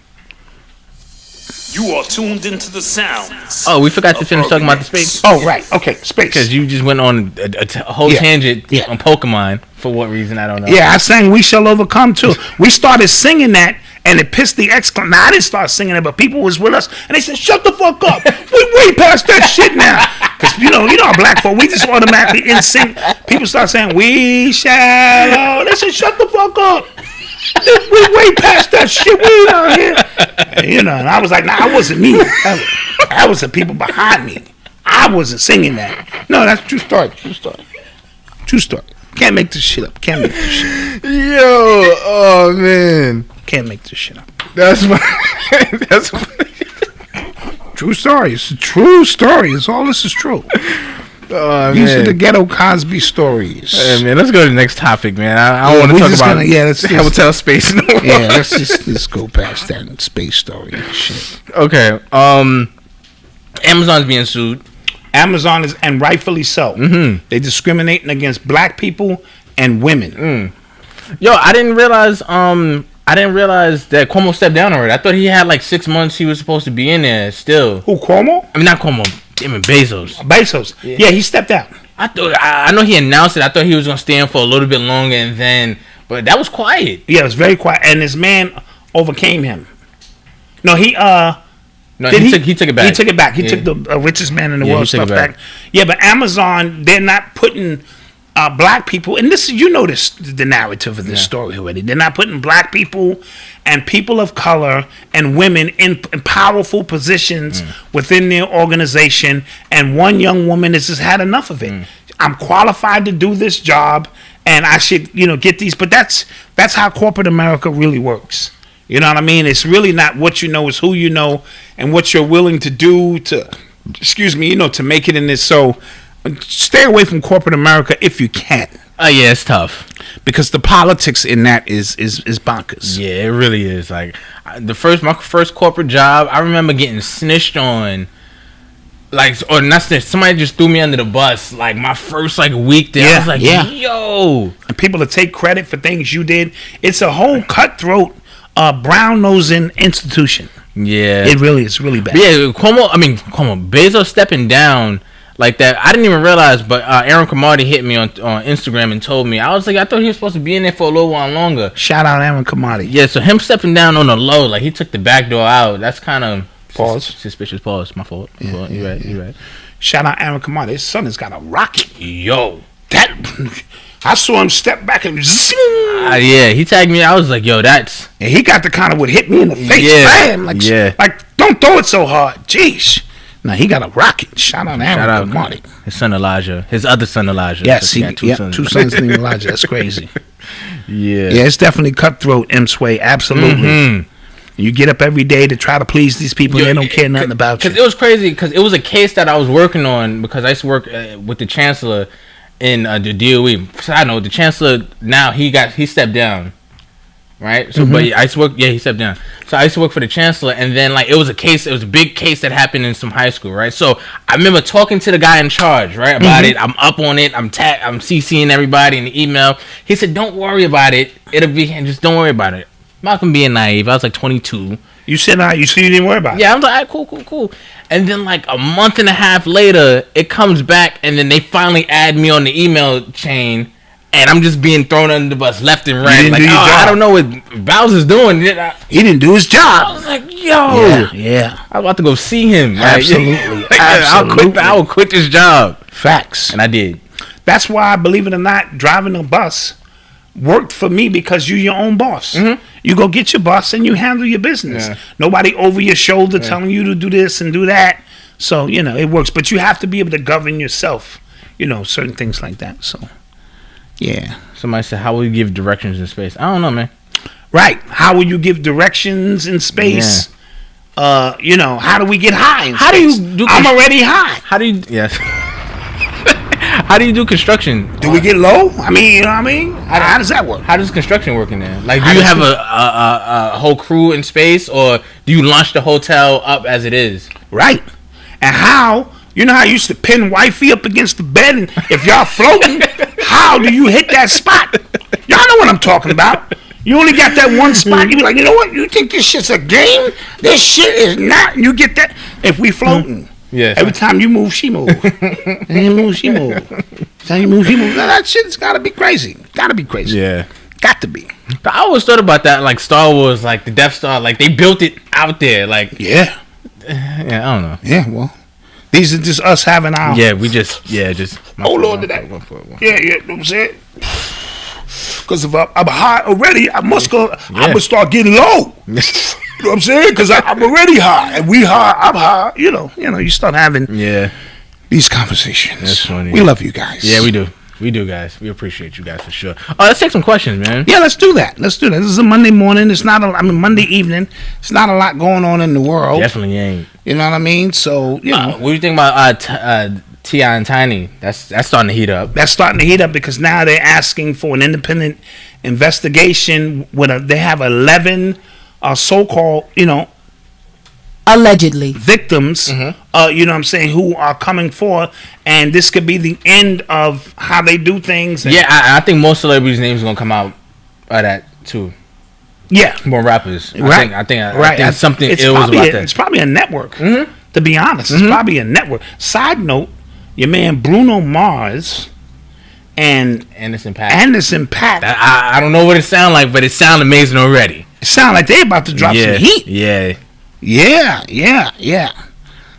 You are tuned into the sounds. Oh, we forgot to finish talking about the space. Oh, right. Okay, space. Because you just went on a whole tangent on Pokemon. For what reason, I don't know. Yeah, I sang We Shall Overcome, too. We started singing that, and it pissed the X Clan. Now, I didn't start singing it, but people was with us, and they said, shut the fuck up. We're way past that shit now. Because, you know our black folk, we just automatically in sync. People start saying, we shall. They said, shut the fuck up. We're way past that shit. We out here. And I was like, nah, I wasn't me. That was the people behind me. I wasn't singing that. No, that's true story. True story. Can't make this shit up. Can't make this shit up. Yo, oh man. Can't make this shit up. That's true story. It's a true story. It's all this is true. Oh, These are the ghetto Cosby stories. Hey, man, let's go to the next topic, man. I don't want to talk about hotel space. Yeah, let's go past that space story and shit. Okay. Amazon's being sued. Amazon is, and rightfully so. Mm-hmm. They're discriminating against black people and women. Yo, I didn't realize I didn't realize that Cuomo stepped down already. I thought he had like 6 months he was supposed to be in there still. Who, Cuomo? I mean, not Cuomo. Damn it, Bezos. Yeah, he stepped out. I know he announced it. I thought he was gonna stay in for a little bit longer, and then, but that was quiet. Yeah, it was very quiet, and this man overcame him. No, he took it back. He took it back. He took the richest man in the world stuff back. Yeah, but Amazon, they're not putting black people, and this is, you know, this the narrative of this story already. They're not putting black people and people of color and women in powerful positions within their organization. And one young woman has just had enough of it. I'm qualified to do this job, and I should, you know, get these. But that's how corporate America really works. You know what I mean? It's really not what you know, it's who you know, and what you're willing to do to, to make it in this. So stay away from corporate America if you can. Yeah, it's tough because the politics in that is bonkers. Yeah, it really is. Like my first corporate job, I remember getting snitched on. Like, or not snitched. Somebody just threw me under the bus. Like my first week there, I was like, yo. And people to take credit for things you did. It's a whole cutthroat, brown nosing institution. Yeah, it really is really bad. But yeah, Cuomo, Bezos stepping down like that, I didn't even realize, but Aaron Cromartie hit me on Instagram and told me. I was like, I thought he was supposed to be in there for a little while longer. Shout out Aaron Cromartie. Yeah, so him stepping down on the low, like he took the back door out. That's kind of suspicious. Pause. My fault. Yeah, You're right. Shout out Aaron Cromartie. His son has got a rocket. Yo, that I saw him step back and zoom. Yeah, he tagged me. I was like, yo, that's. And he got the kind of what hit me in the face. Yeah, bam, like don't throw it so hard. Jeez. Now he got a rocket. Shout out Aaron Cromartie. His son Elijah. His other son Elijah. Yes, he got two sons named Elijah. That's crazy. Yeah, it's definitely cutthroat. M-Sway, absolutely. You get up every day to try to please these people. They don't care nothing about you. Because it was crazy. Because it was a case that I was working on. Because I used to work with the chancellor in the DOE. So I know the chancellor now. He stepped down. Right, so but I used to work. Yeah, he stepped down. So I used to work for the chancellor, and then it was a big case that happened in some high school, right? So I remember talking to the guy in charge, right, about it. I'm up on it. I'm CCing everybody in the email. He said, "Don't worry about it. It'll be just don't worry about it." Malcolm being naive. I was like 22. You said you didn't worry about it. Yeah, I was like, all right, cool. And then a month and a half later, it comes back, and then they finally add me on the email chain. And I'm just being thrown under the bus left and right. I don't know what Bowser's doing. He didn't do his job. I was like, yo. Yeah. I was about to go see him. Absolutely. I will quit this job. Facts. And I did. That's why, believe it or not, driving a bus worked for me because you're your own boss. You go get your bus and you handle your business. Yeah. Nobody over your shoulder telling you to do this and do that. So, it works. But you have to be able to govern yourself, certain things like that. So. Yeah. Somebody said, how will you give directions in space? I don't know, man. Right. How will you give directions in space? Yeah. How do we get high in space? I'm already high. How do you... Yes. How do you do construction? Do we get low? I mean, you know what I mean? How does that work? How does construction work in there? Like, do you have a whole crew in space, or do you launch the hotel up as it is? Right. And how... You know how you used to pin wifey up against the bed, and if y'all floating, how do you hit that spot? Y'all know what I'm talking about. You only got that one spot. You be like, you know what? You think this shit's a game? This shit is not. You get that? If we floating, every time you move, she move. And you move, she move. Every time you move, she move. Now, that shit's got to be crazy. Got to be crazy. Yeah. Got to be. I always thought about that, like Star Wars, like the Death Star, like they built it out there, like. Yeah. Yeah, I don't know. Yeah, well. These are just us having our... Yeah, just... Hold on to that. Yeah, you know what I'm saying? Because if I'm high already, I must go... I'm going to start getting low. You know what I'm saying? Because I'm already high. And we high, I'm high. You know, you start having these conversations. That's funny. We love you guys. Yeah, we do. We do, guys. We appreciate you guys for sure. Let's take some questions, man. Yeah, let's do that. This is a Monday morning. It's not Monday evening. It's not a lot going on in the world. Definitely ain't. You know what I mean? So, what do you think about T.I. and Tiny? That's starting to heat up. That's starting to heat up because now they're asking for an independent investigation. They have 11 so-called, allegedly victims, you know what I'm saying, who are coming forth, and this could be the end of how they do things. I think most celebrities' names are gonna come out of that too. Yeah, more rappers. Right. I think something ill was about that. It's probably a network. To be honest, it's probably a network. Side note, your man Bruno Mars and Anderson .Paak. I don't know what it sounds like, but it sounds amazing already. It sounds like they about to drop some heat. Yeah.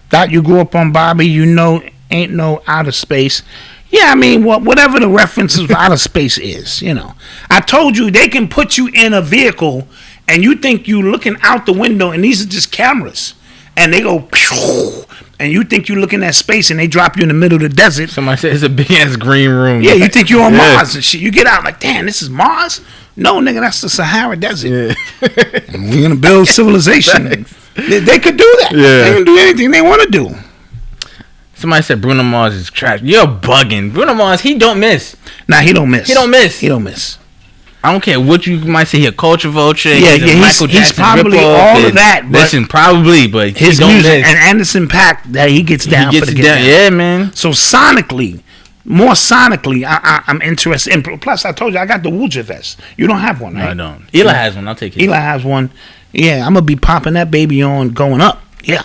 Thought you grew up on Bobby, you know, ain't no outer space. Yeah, I mean, whatever the reference of outer space is, you know. I told you they can put you in a vehicle and you think you looking out the window and these are just cameras. And they go, pew, and you think you're looking at space and they drop you in the middle of the desert. Somebody said it's a big ass green room. Yeah, you think you're on Mars and shit. You get out like, damn, this is Mars? No, nigga, that's the Sahara Desert. And we're going to build civilization. They could do that. Yeah. They can do anything they want to do. Somebody said Bruno Mars is trash. You're bugging. Bruno Mars, he don't miss. Nah, he don't miss. He don't miss. I don't care what you might say. He a culture vulture. Yeah, he's probably all of that. But listen, probably, but his he don't music miss. and Anderson .Paak, that he gets down. He gets it down. Yeah, man. So more sonically, I'm interested. And plus, I told you I got the Wooja vest. You don't have one, right? No, I don't. Eli has one. I'll take it. Eli has one. Yeah, I'm gonna be popping that baby on going up. Yeah.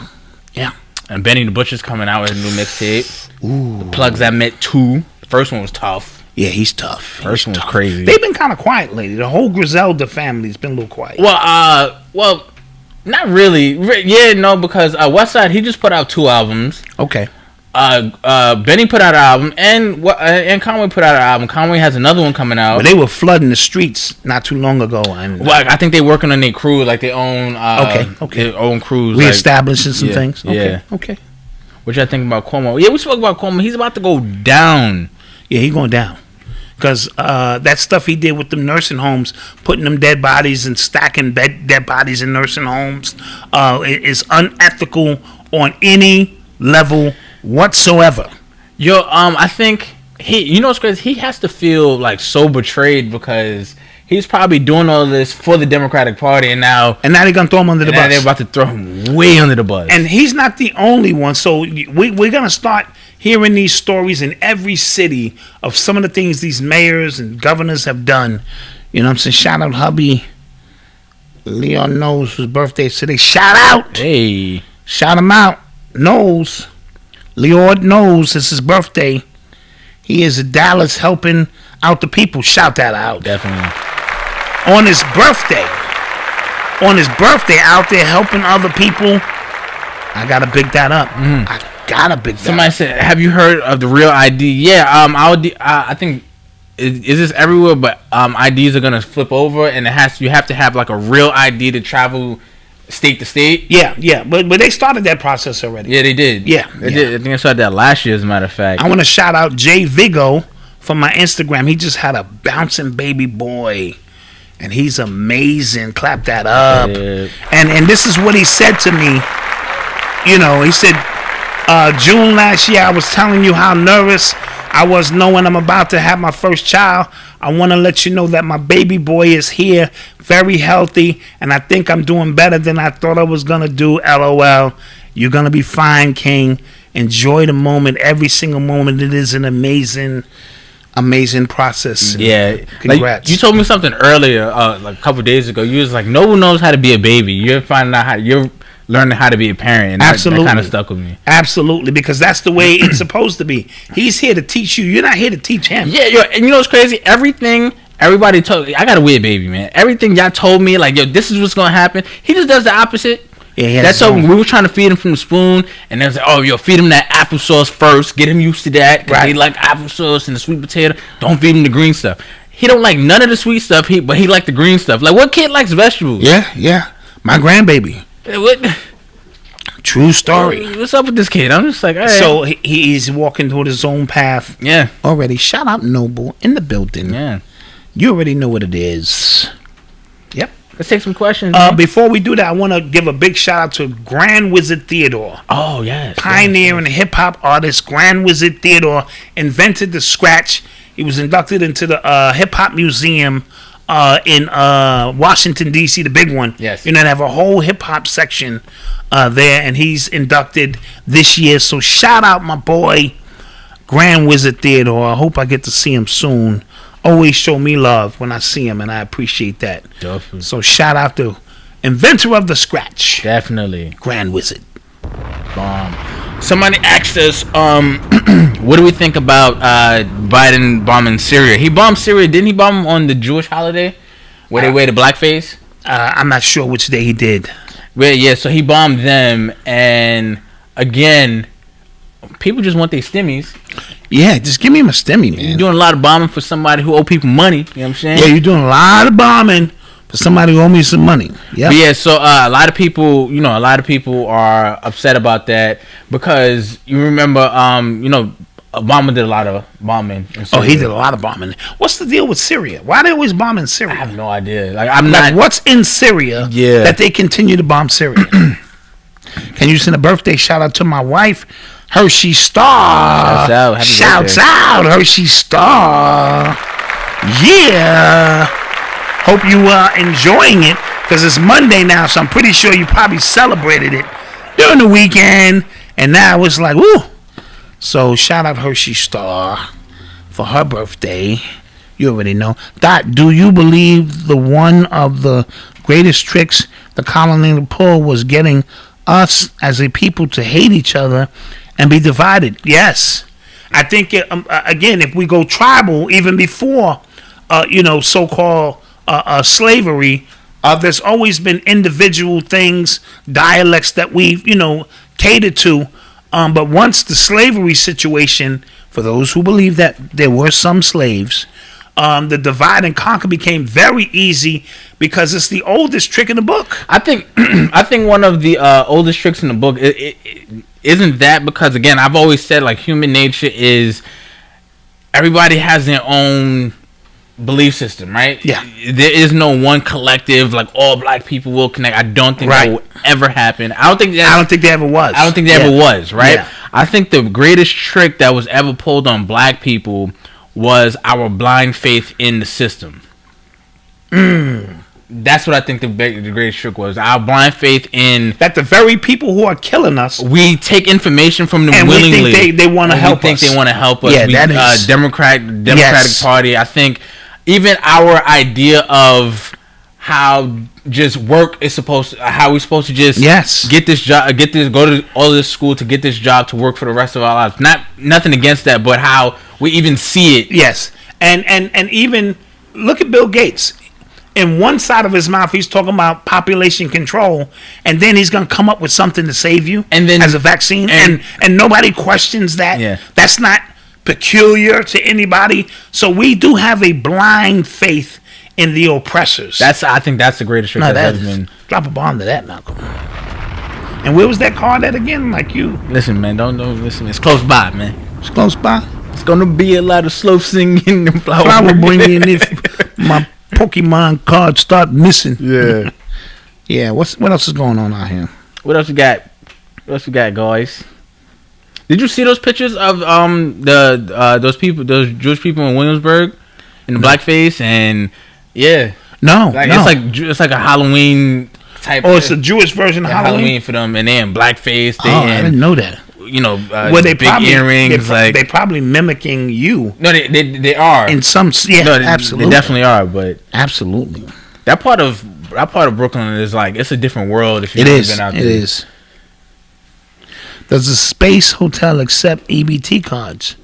And Benny the Butcher's coming out with a new mixtape. Ooh. The Plugs I Met 2. The first one was tough. Yeah, he's tough. First one was crazy. They've been kind of quiet lately. The whole Griselda family's been a little quiet. Well, not really. Yeah, no, because Westside, he just put out 2 albums. Okay. Benny put out an album, and Conway put out an album. Conway has another one coming out. But they were flooding the streets not too long ago. And I think they're working on their crew, like their own. Their own crews, reestablishing some things. Okay. What y'all think about Cuomo? Yeah, we spoke about Cuomo. He's about to go down. Yeah, he's going down. Because that stuff he did with the nursing homes, putting them dead bodies and stacking dead bodies in nursing homes, is unethical on any level whatsoever. I think you know what's crazy? He has to feel like so betrayed because he's probably doing all this for the Democratic Party, and now they're gonna throw him under the bus. They're about to throw him way under the bus. And he's not the only one. So we're gonna start hearing these stories in every city of some of the things these mayors and governors have done. You know what I'm saying? Shout out hubby Leon Knows, whose birthday is today. Shout out. Hey. Shout him out. Knows. Leon Knows it's his birthday. He is in Dallas helping out the people. Shout that out. Definitely. On his birthday out there helping other people. I gotta big that up. Somebody said, have you heard of the Real ID? Yeah, I think is this everywhere, but IDs are gonna flip over, and you have to have like a real ID to travel state to state. Yeah, but they started that process already. Yeah, they did. Yeah, they did. I think I started that last year, as a matter of fact. I want to shout out Jay Vigo from my Instagram. He just had a bouncing baby boy, and he's amazing. Clap that up. Yeah. And this is what he said to me. You know, he said, June last year, I was telling you how nervous I was knowing I'm about to have my first child. I want to let you know that my baby boy is here, very healthy, and I think I'm doing better than I thought I was going to do. LOL. You're going to be fine, King. Enjoy the moment, every single moment. It is an amazing process. Yeah. Congrats. Like, you told me something earlier, like a couple days ago. You was like, no one knows how to be a baby. You're finding out you're learning how to be a parent, and Absolutely. that kind of stuck with me. Absolutely, because that's the way it's supposed to be. He's here to teach you. You're not here to teach him. Yeah, and you know what's crazy? Everybody told me, I got a weird baby, man. Everything y'all told me, like, yo, this is what's gonna happen. He just does the opposite. Yeah, that's so. We were trying to feed him from the spoon, and they was like, "Oh, yo, feed him that applesauce first. Get him used to that. Right. He like applesauce and the sweet potato. Don't feed him the green stuff. He don't like none of the sweet stuff. But he like the green stuff. Like, what kid likes vegetables? Yeah. My grandbaby. What? True story. What's up with this kid? I'm just like, all right. So he's walking toward his own path. Yeah. Already. Shout out Noble in the building. Yeah. You already know what it is. Yep. Let's take some questions. Before we do that, I want to give a big shout out to Grand Wizard Theodore. Oh, yes. Pioneer and hip hop artist. Grand Wizard Theodore invented the scratch. He was inducted into the hip hop museum in Washington, D.C., the big one. Yes. You know, they have a whole hip hop section there, and he's inducted this year. So shout out my boy, Grand Wizard Theodore. I hope I get to see him soon. always show me love when I see him, and I appreciate that. Definitely. So shout out to inventor of the scratch. Definitely. Grand Wizard. Somebody asked us, what do we think about Biden bombing Syria? He bombed Syria. Didn't he bomb on the Jewish holiday where they wear the blackface? I'm not sure which day he did. Yeah, so he bombed them, and again, people just want their stimmies. Yeah, just give me my stimmy, man. You're doing a lot of bombing for somebody who owe people money. You know what I'm saying? Yeah, you're doing a lot of bombing for somebody who owe me some money. Yeah, so a lot of people, a lot of people are upset about that because you remember, Obama did a lot of bombing. Oh, he did a lot of bombing. What's the deal with Syria? Why are they always bombing Syria? I have no idea. Like, what's in Syria that they continue to bomb Syria? Can you send a birthday shout out to my wife, Hershey Star? Shouts out, Hershey Star. Yeah. Hope you are enjoying it because it's Monday now, so I'm pretty sure you probably celebrated it during the weekend, and now it's like, woo. So shout out Hershey Star for her birthday. You already know. Dot, do you believe the one of the greatest tricks the colony pulled was getting us as a people to hate each other and be divided? Yes. I think, again, if we go tribal, even before, so-called slavery, there's always been individual things, dialects that we've, catered to. But once the slavery situation, for those who believe that there were some slaves, the divide and conquer became very easy because it's the oldest trick in the book. I think one of the oldest tricks in the book isn't that because, again, I've always said, like, human nature is everybody has their own belief system, right? Yeah. There is no one collective, like all black people will connect. I don't think that will ever happen. I don't think there ever was, right? Yeah. I think the greatest trick that was ever pulled on black people was our blind faith in the system. That's what I think the greatest trick was. Our blind faith in that the very people who are killing us, we take information from them and willingly. We think they want to help us. We think they want to help us. Yeah, that is Democratic Party. I think even our idea of how just work is how we're supposed to just get this job, go to all this school to get this job to work for the rest of our lives. Nothing against that, but how we even see it. Yes, and even look at Bill Gates. In one side of his mouth, he's talking about population control, and then he's going to come up with something to save you, and then as a vaccine, and nobody questions that. Yeah. That's not peculiar to anybody. So we do have a blind faith in the oppressors. I think that's the greatest trick that's ever been. Drop a bomb to that, Malcolm. And where was that card at again? Like you listen, man. Don't listen. It's close by, man. It's close by. It's gonna be a lot of slow singing and flower bringing if my Pokemon cards start missing. Yeah. Yeah. What else is going on out here? What else you got? What else you got, guys? Did you see those pictures of those Jewish people in Williamsburg in the blackface and no. It's like a Halloween type. Oh, it's a Jewish version of Halloween for them, and they in blackface. I didn't know that. They big earrings. They probably mimicking you. No, they are in some. Yeah, no, absolutely, they definitely are. But absolutely, that part of Brooklyn is like it's a different world. If you've been out there, it is. Does the Space Hotel accept EBT cards?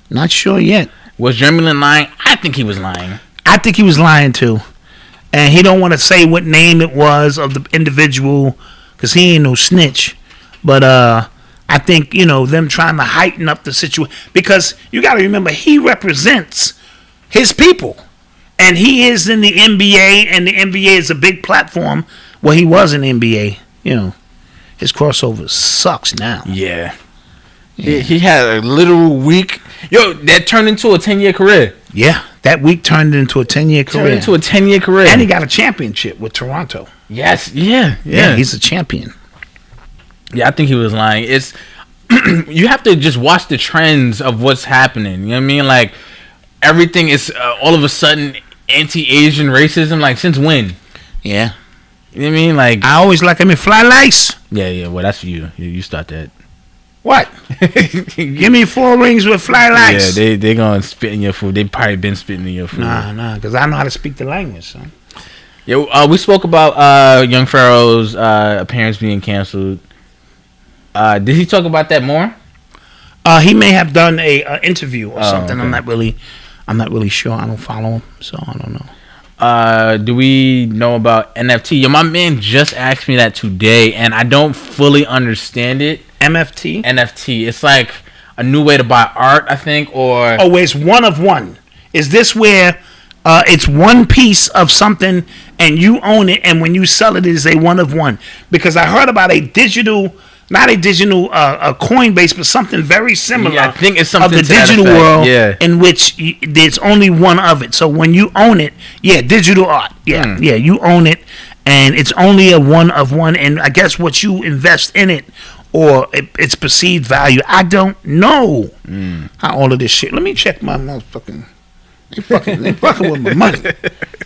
Not sure yet. Was Jeremy lying? I think he was lying. I think he was lying too, and he don't want to say what name it was of the individual because he ain't no snitch. But I think them trying to heighten up the situation because you got to remember he represents his people, and he is in the NBA, and the NBA is a big platform. Well, he was in the NBA, His crossover sucks now. Yeah. He had a literal week. That turned into a 10-year career. Yeah, that week turned into a 10-year career. And he got a championship with Toronto. Yes, yeah. He's a champion. Yeah, I think he was lying. It's you have to just watch the trends of what's happening. You know what I mean? Like everything is all of a sudden anti-Asian racism. Like since when? Yeah. You know what I mean? Like I always like him in fly lice. Yeah. Well, that's you. You start that. What? Give me 4 rings with fly lights. Yeah, they gonna spit in your food. They probably been spitting in your food. Nah, because I know how to speak the language, son. Yeah, we spoke about Young Pharaoh's appearance being canceled. Did he talk about that more? He may have done a interview or something. Okay. I'm not really sure. I don't follow him, so I don't know. Do we know about NFT? Yeah, my man just asked me that today, and I don't fully understand it. NFT. It's like a new way to buy art, I think, or it's one of one. Is this where it's one piece of something and you own it, and when you sell it, it is a one of one? Because I heard about a digital. Not a digital Coinbase, but something very similar. Yeah, I think it's something of the digital world, in which there's only one of it. So when you own it, digital art, you own it, and it's only a one of one. And I guess what you invest in it, or its perceived value, I don't know how all of this shit. Let me check my motherfucking. They fucking with my money.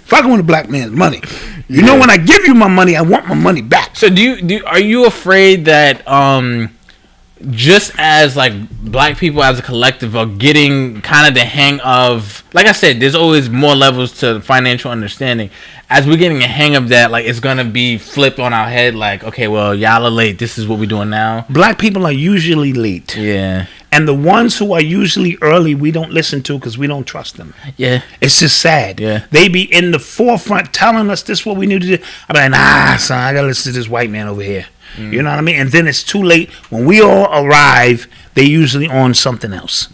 Fucking with the black man's money. You know, when I give you my money, I want my money back. So are you afraid that just as like black people as a collective are getting kind of the hang of, like I said, there's always more levels to financial understanding. As we're getting a hang of that, like it's gonna be flipped on our head. Like, okay, well, y'all are late. This is what we're doing now. Black people are usually late. Yeah. And the ones who are usually early, we don't listen to because we don't trust them. Yeah. It's just sad. Yeah. They be in the forefront telling us this is what we need to do. I'm like, nah, son, I got to listen to this white man over here. You know what I mean? And then it's too late. When we all arrive, they usually on something else.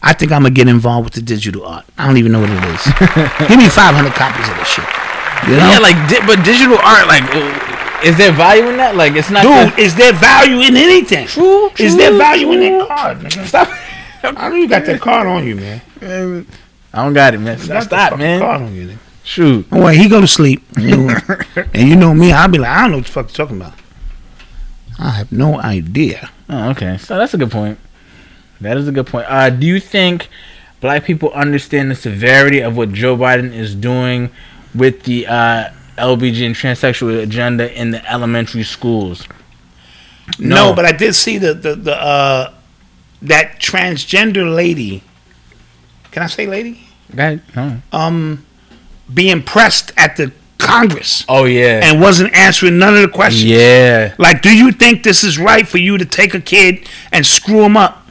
I think I'm going to get involved with the digital art. I don't even know what it is. Give me 500 copies of this shit. You know? Yeah, but digital art, like... Is there value in that? Like, it's not. Dude, is there value in anything? True. Is there value in that card, nigga? Stop. I know you got that card on you, man. I don't got it, man. Stop, man. Card on you, nigga. Shoot. Oh, wait, he go to sleep. And you know me, I'll be like, I don't know what the fuck you're talking about. I have no idea. Oh, okay. So that's a good point. That is a good point. Do you think black people understand the severity of what Joe Biden is doing with the LBG and transsexual agenda in the elementary schools? No, but I did see that transgender lady. Can I say lady? Go ahead. Being pressed at the Congress. Oh yeah. And wasn't answering none of the questions. Yeah. Like, do you think this is right for you to take a kid and screw him up?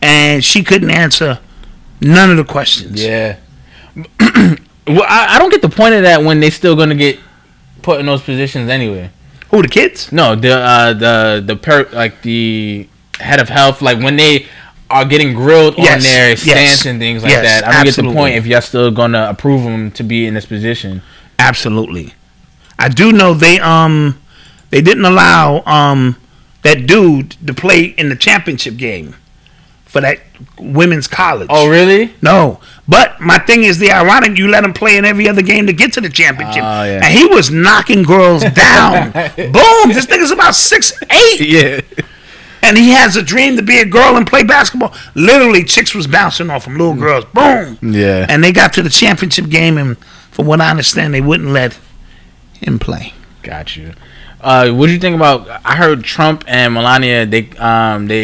And she couldn't answer none of the questions. Yeah. Well, I don't get the point of that when they still gonna get put in those positions anyway. Who, the kids? No, the head of health, like when they are getting grilled on their stance and things like that. I don't get the point if y'all still gonna approve them to be in this position. Absolutely. I do know they didn't allow that dude to play in the championship game for that women's college. Oh, really? No. But my thing is, the ironic, you let him play in every other game to get to the championship. Oh, yeah. And he was knocking girls down. Boom. This nigga's about 6'8". Yeah. And he has a dream to be a girl and play basketball. Literally, chicks was bouncing off him, little girls. Boom. Yeah. And they got to the championship game, and from what I understand, they wouldn't let him play. Got you. What do you think about? I heard Trump and Melania they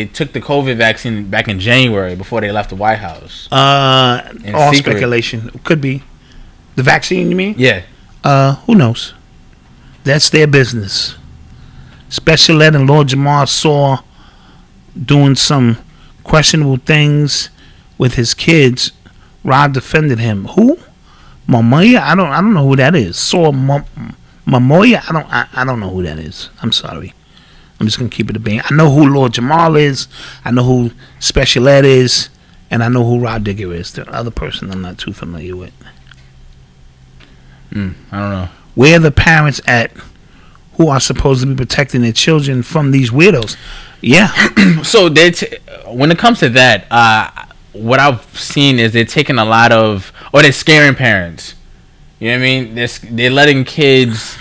took the COVID vaccine back in January before they left the White House. All secret. Speculation. Could be the vaccine. You mean? Yeah. Who knows? That's their business. Special Ed and Lord Jamar saw doing some questionable things with his kids. Rod defended him. Who? Mamoya? I don't know who that is. Saw Mamoya? I don't know who that is. I'm sorry. I'm just gonna keep it a bean. I know who Lord Jamal is. I know who Special Ed is, and I know who Rod Digger is. The other person I'm not too familiar with. I don't know. Where are the parents at who are supposed to be protecting their children from these weirdos? Yeah. So when it comes to that, what I've seen is they're taking a lot of, or they're scaring parents. You know what I mean? They're letting kids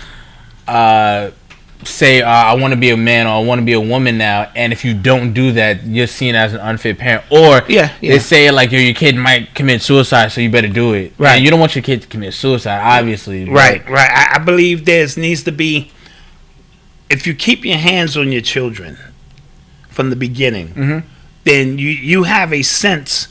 say, I want to be a man or I want to be a woman now, and if you don't do that, you're seen as an unfit parent. Or they say, like, your kid might commit suicide, so you better do it. Right. And you don't want your kid to commit suicide, obviously. Right. I believe there needs to be, if you keep your hands on your children from the beginning, then you have a sense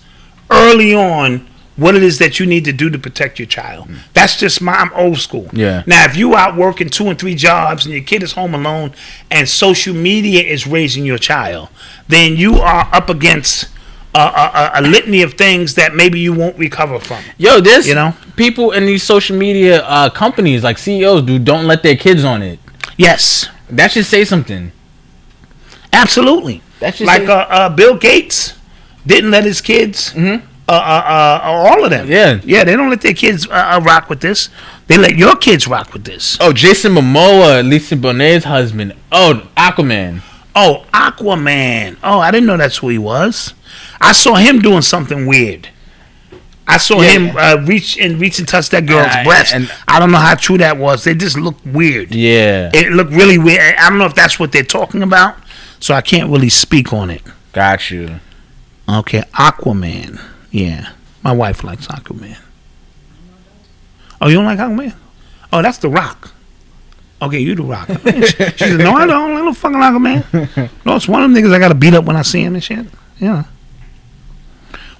early on what it is that you need to do to protect your child. That's just I'm old school. Yeah. Now, if you out working 2 and 3 jobs and your kid is home alone and social media is raising your child, then you are up against a litany of things that maybe you won't recover from. Yo, there's people in these social media companies, like CEOs, don't let their kids on it. Yes. That should say something. Absolutely. That should like Bill Gates didn't let his kids, all of them. Yeah. Yeah, they don't let their kids rock with this. They let your kids rock with this. Oh, Jason Momoa, Lisa Bonet's husband. Oh, Aquaman. Oh, Aquaman. Oh, I didn't know that's who he was. I saw him doing something weird. I saw him reach and touch that girl's breast. And I don't know how true that was. They just looked weird. Yeah. It looked really weird. I don't know if that's what they're talking about, so I can't really speak on it. Got you. Okay, Aquaman. Yeah. My wife likes Aquaman. Oh, you don't like Aquaman? Oh, that's The Rock. Okay, you The Rock. She said, no, I don't fucking Aquaman. No, it's one of them niggas I got to beat up when I see him and shit. Yeah.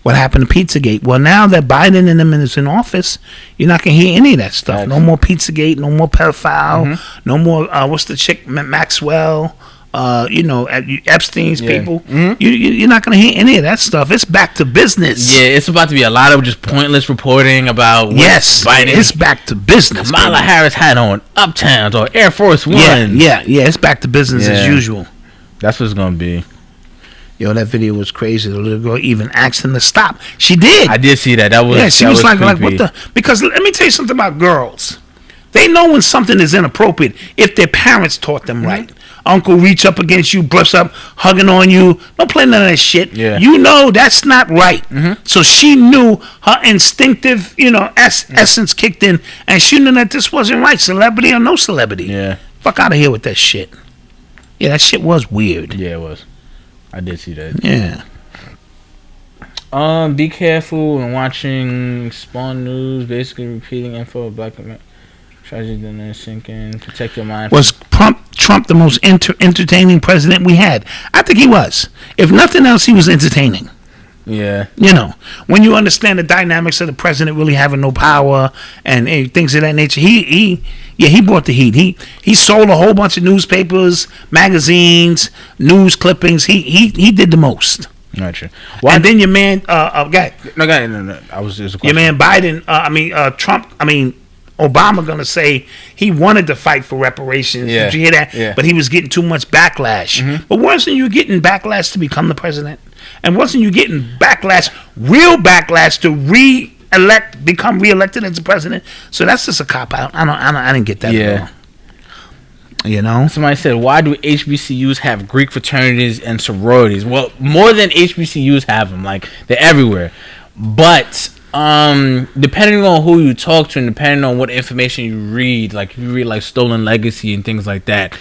What happened to Pizzagate? Well, now that Biden and them is in office, you're not going to hear any of that stuff. No more Pizzagate, no more pedophile, no more, what's the chick, Maxwell, Epstein's people. You're not going to hear any of that stuff. It's back to business. Yeah, it's about to be a lot of just pointless reporting about Biden. It's back to business. Kamala Harris had on Uptowns or Air Force One. Yeah, it's back to business as usual. That's what it's going to be. Yo, that video was crazy. The little girl even asked him to stop. She did. I did see that. That was she was like what the? Because let me tell you something about girls. They know when something is inappropriate if their parents taught them right. Uncle reach up against you, brush up, hugging on you. Don't play none of that shit. Yeah. You know that's not right. So she knew her instinctive, essence kicked in, and she knew that this wasn't right. Celebrity or no celebrity. Yeah. Fuck out of here with that shit. Yeah, that shit was weird. Yeah, it was. I did see that. Yeah. Be careful when watching Spawn News, basically repeating info of black men. Tragedy then sink in. Protect your mind. Was Trump the most entertaining president we had? I think he was. If nothing else, he was entertaining. Yeah. When you understand the dynamics of the president really having no power and things of that nature, he brought the heat. He sold a whole bunch of newspapers, magazines, news clippings. He did the most. Gotcha. And then your man, go ahead. No. I was just a your man Biden. Trump. Obama gonna say he wanted to fight for reparations. Yeah. Did you hear that? Yeah. But he was getting too much backlash. But wasn't you getting backlash to become the president? And wasn't you getting real backlash to become reelected as the president? So that's just a cop out. I didn't get that at all. Somebody said, why do HBCUs have Greek fraternities and sororities? Well, more than HBCUs have them. Like, they're everywhere. But depending on who you talk to and depending on what information you read, like if you read like Stolen Legacy and things like that,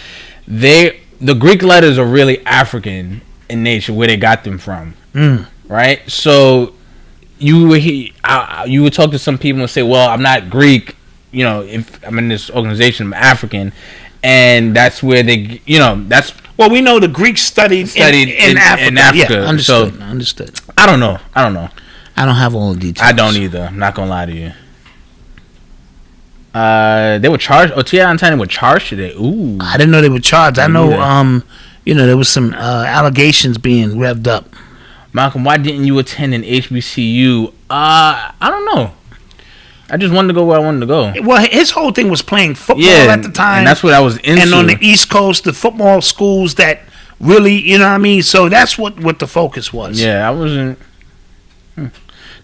the Greek letters are really African in nature, where they got them from. Right? So you would talk to some people and say, well, I'm not Greek, if I'm in this organization, I'm African. And that's where they, that's... Well, we know the Greeks studied in Africa. In Africa. Yeah, understood. So, understood. I don't know. I don't have all the details. I don't either. I'm not gonna lie to you. They were charged. T.I. and Tiny were charged today. Ooh. I didn't know they were charged. I know, there was some allegations being revved up. Malcolm, why didn't you attend an HBCU? I don't know. I just wanted to go where I wanted to go. Well, his whole thing was playing football at the time. And that's what I was into. And on the East Coast, the football schools that really, So that's what the focus was. Yeah, I wasn't...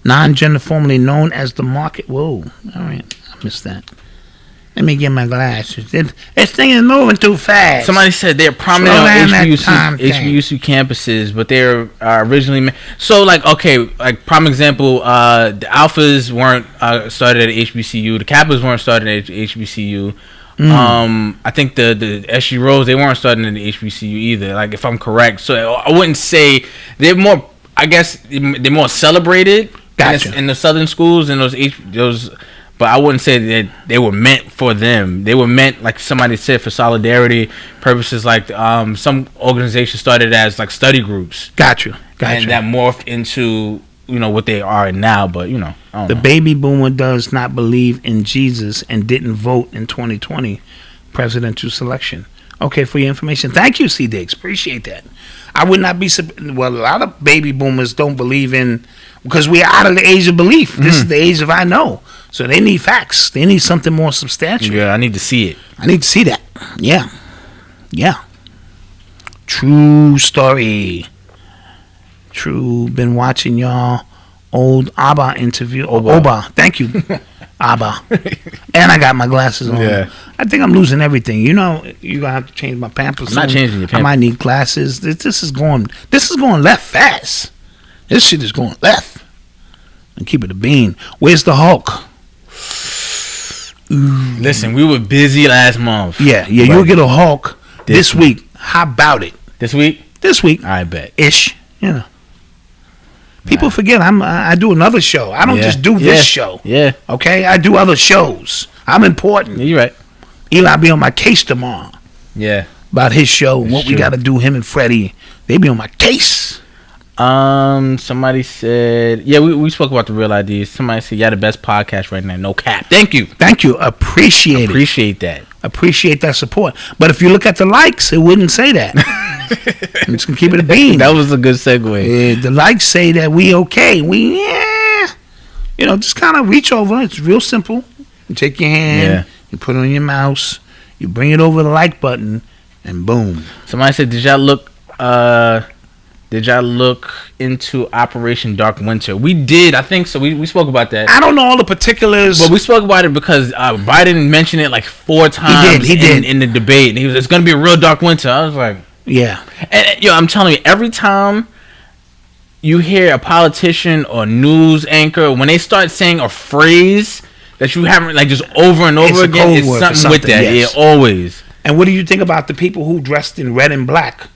Non-gender formerly known as the market. Whoa. All right. I missed that. Let me get my glasses. This thing is moving too fast. Somebody said they're prominent on HBCU campuses, but they're originally... So, prime example, the Alphas weren't started at HBCU. The Kappas weren't started at HBCU. I think the SG Rose, they weren't starting at the HBCU either, if I'm correct. So, I wouldn't say... They're more... I guess they're more celebrated in the southern schools and those but I wouldn't say that they were meant for them. They were meant, like somebody said, for solidarity purposes. Like some organizations started as like study groups. Gotcha. And that morphed into, you know, what they are now. But, you know, I don't the know. baby boomer does not believe in Jesus and didn't vote in 2020 presidential selection. Okay, for your information. Thank you, C. Diggs. Appreciate that. I would not be... Well, a lot of baby boomers don't believe in... Because we're out of the age of belief. This is the age of I know. So they need facts. They need something more substantial. Yeah, I need to see it. I need to see that. Yeah. Yeah. True story. True. Been watching y'all old ABBA interview. Oba. Thank you. ABBA. And I got my glasses on. Yeah. I think I'm losing everything. You know, you're going to have to change my Pampers. I'm not changing your Pampers. I might need glasses. This is going left fast. This shit is going left. And keep it a bean. Where's the Hulk? Listen, we were busy last month. Yeah. You'll get a Hulk this week. How about it? This week? This week. I bet. Ish. You know. People forget I do another show. I don't just do this show. Yeah. Okay? I do other shows. I'm important. Yeah, you're right. Eli be on my case tomorrow. Yeah. About his show and what we got to do, him and Freddie. They be on my case. Somebody said, yeah, we spoke about the real IDs. Somebody said, yeah, the best podcast right now. No cap. Thank you. Appreciate that. Appreciate that support. But if you look at the likes, it wouldn't say that. I'm just gonna keep it a bean. That was a good segue. The likes say that we okay. You know, just kind of reach over. It's real simple. You take your hand, you put it on your mouse, you bring it over the like button, and boom. Somebody said, did y'all look into Operation Dark Winter? We did, I think so. We spoke about that. I don't know all the particulars, but we spoke about it because Biden mentioned it like 4 times. He did in the debate, and he was, it's gonna be a real dark winter. I was like, yeah. And I'm telling you, every time you hear a politician or news anchor, when they start saying a phrase that you haven't, like, just over and over again, it's something with that. Yes. Yeah, always. And what do you think about the people who dressed in red and black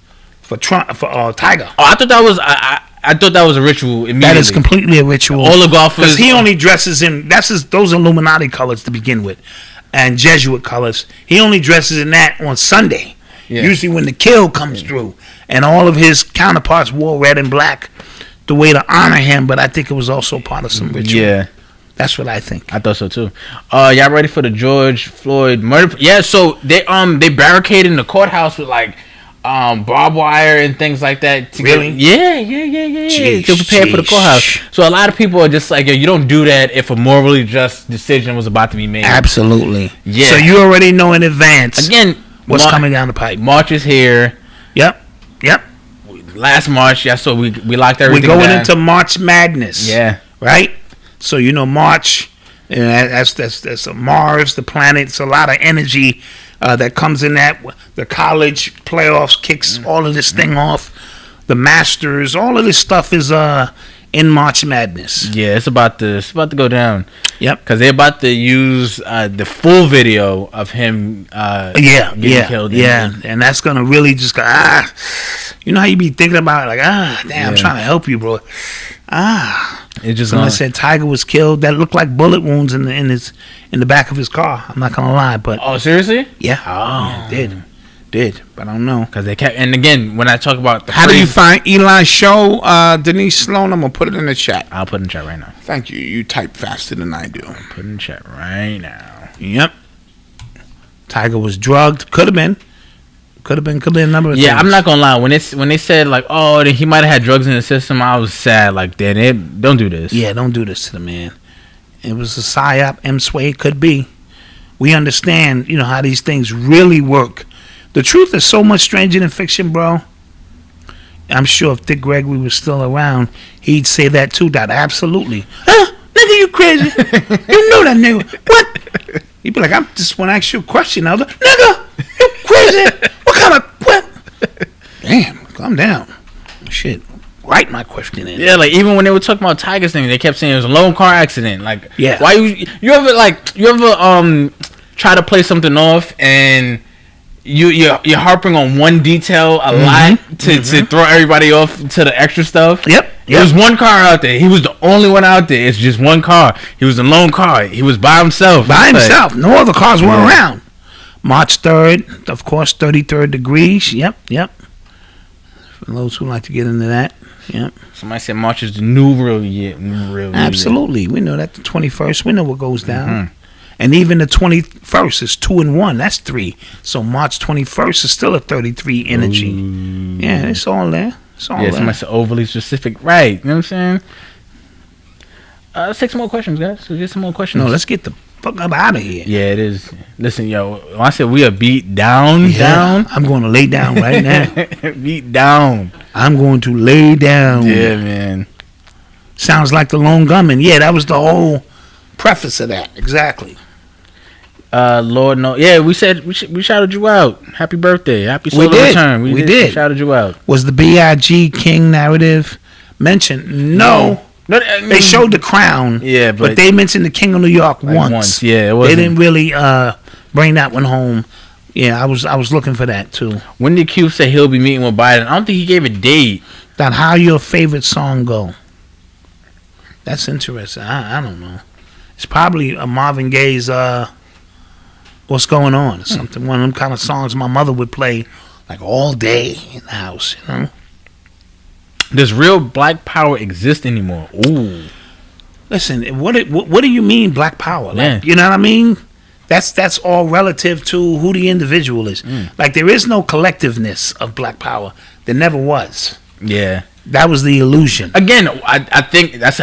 for Trump, for Tiger? Oh, I thought that was I thought that was a ritual. Immediately. That is completely a ritual. All the golfers, because he only dresses in those Illuminati colors to begin with, and Jesuit colors. He only dresses in that on Sunday. Yeah. Usually when the kill comes through, and all of his counterparts wore red and black, the way to honor him. But I think it was also part of some ritual. Yeah, that's what I think. I thought so too. Y'all ready for the George Floyd murder? Yeah. So they barricaded in the courthouse with like barbed wire and things like that. Really? Yeah. To prepare for the courthouse. So a lot of people are just like, yo, you don't do that if a morally just decision was about to be made. Absolutely. Yeah. So you already know in advance. Again. What's coming down the pipe? March is here. Yep. Last March, so we locked everything down. We're going down. into March Madness. Yeah. Right? So, you know, March, that's Mars, the planet. It's a lot of energy that comes in that. The college playoffs kicks all of this thing off. The Masters, all of this stuff is in March Madness. Yeah, it's about to go down. Yep. Because they're about to use the full video of him getting killed. Yeah, and that's going to really just go, you know how you be thinking about it, like, damn, I'm trying to help you, bro. It just Someone said Tiger was killed. That looked like bullet wounds in the back of his car. I'm not going to lie, but. Oh, seriously? Yeah. It did, but I don't know. Because they kept, and again, when I talk about how do you find Eli's show, Denise Sloan? I'm gonna put it in the chat. I'll put it in the chat right now. Thank you. You type faster than I do. Put it in the chat right now. Yep. Tiger was drugged. Could have been a number of things. Yeah, I'm not gonna lie. When they said like, oh, he might have had drugs in the system, I was sad. Like, damn, don't do this. Yeah, don't do this to the man. It was a psyop. M-Sway could be. We understand, you know, how these things really work. The truth is so much stranger than fiction, bro. I'm sure if Dick Gregory was still around, he'd say that too, Dot. Absolutely. Huh? Nigga, you crazy. You know that nigga. What? He'd be like, I just want to ask you a question, Elder. Nigga, you crazy. What? Damn, calm down. Shit. Write my question in. Yeah, like even when they were talking about Tiger's thing, they kept saying it was a lone car accident. Like, yeah. Why you ever try to play something off and you're harping on one detail a lot to throw everybody off to the extra stuff. Yep. There was one car out there. He was the only one out there. It's just one car. He was the lone car. He was by himself. No other cars were around. March 3rd, of course, 33rd degrees. Yep. For those who like to get into that. Yep. Somebody said March is the new real year. Absolutely. We know that the 21st, we know what goes down. And even the 21st is 2 and 1. That's 3. So March 21st is still a 33 energy. Yeah, it's all there. It's all there. Somebody said overly specific. Right. You know what I'm saying? Let's take some more questions, guys. Let's get some more questions. No, let's get the fuck up out of here. Yeah, it is. Listen, yo, when I said we are beat down, I'm going to lay down right now. Beat down. I'm going to lay down. Yeah, man. Sounds like the Lone Gunman. Yeah, that was the whole preface of that. Exactly. Lord, no. Yeah, we said we shouted you out. Happy birthday. Happy solo return. We did. We shouted you out. Was the B.I.G. King narrative mentioned? No. They showed the crown. Yeah, but they mentioned the King of New York once. Yeah, it wasn't. They didn't really bring that one home. Yeah, I was looking for that too. When did Q say he'll be meeting with Biden? I don't think he gave a date. That how your favorite song go? That's interesting. I don't know. It's probably a Marvin Gaye's What's Going On? Something, one of them kind of songs my mother would play like all day in the house, you know? Does real black power exist anymore? Ooh. Listen, what do you mean black power? Like, you know what I mean? That's all relative to who the individual is. Like, there is no collectiveness of black power. There never was. Yeah. That was the illusion. Again, I think that's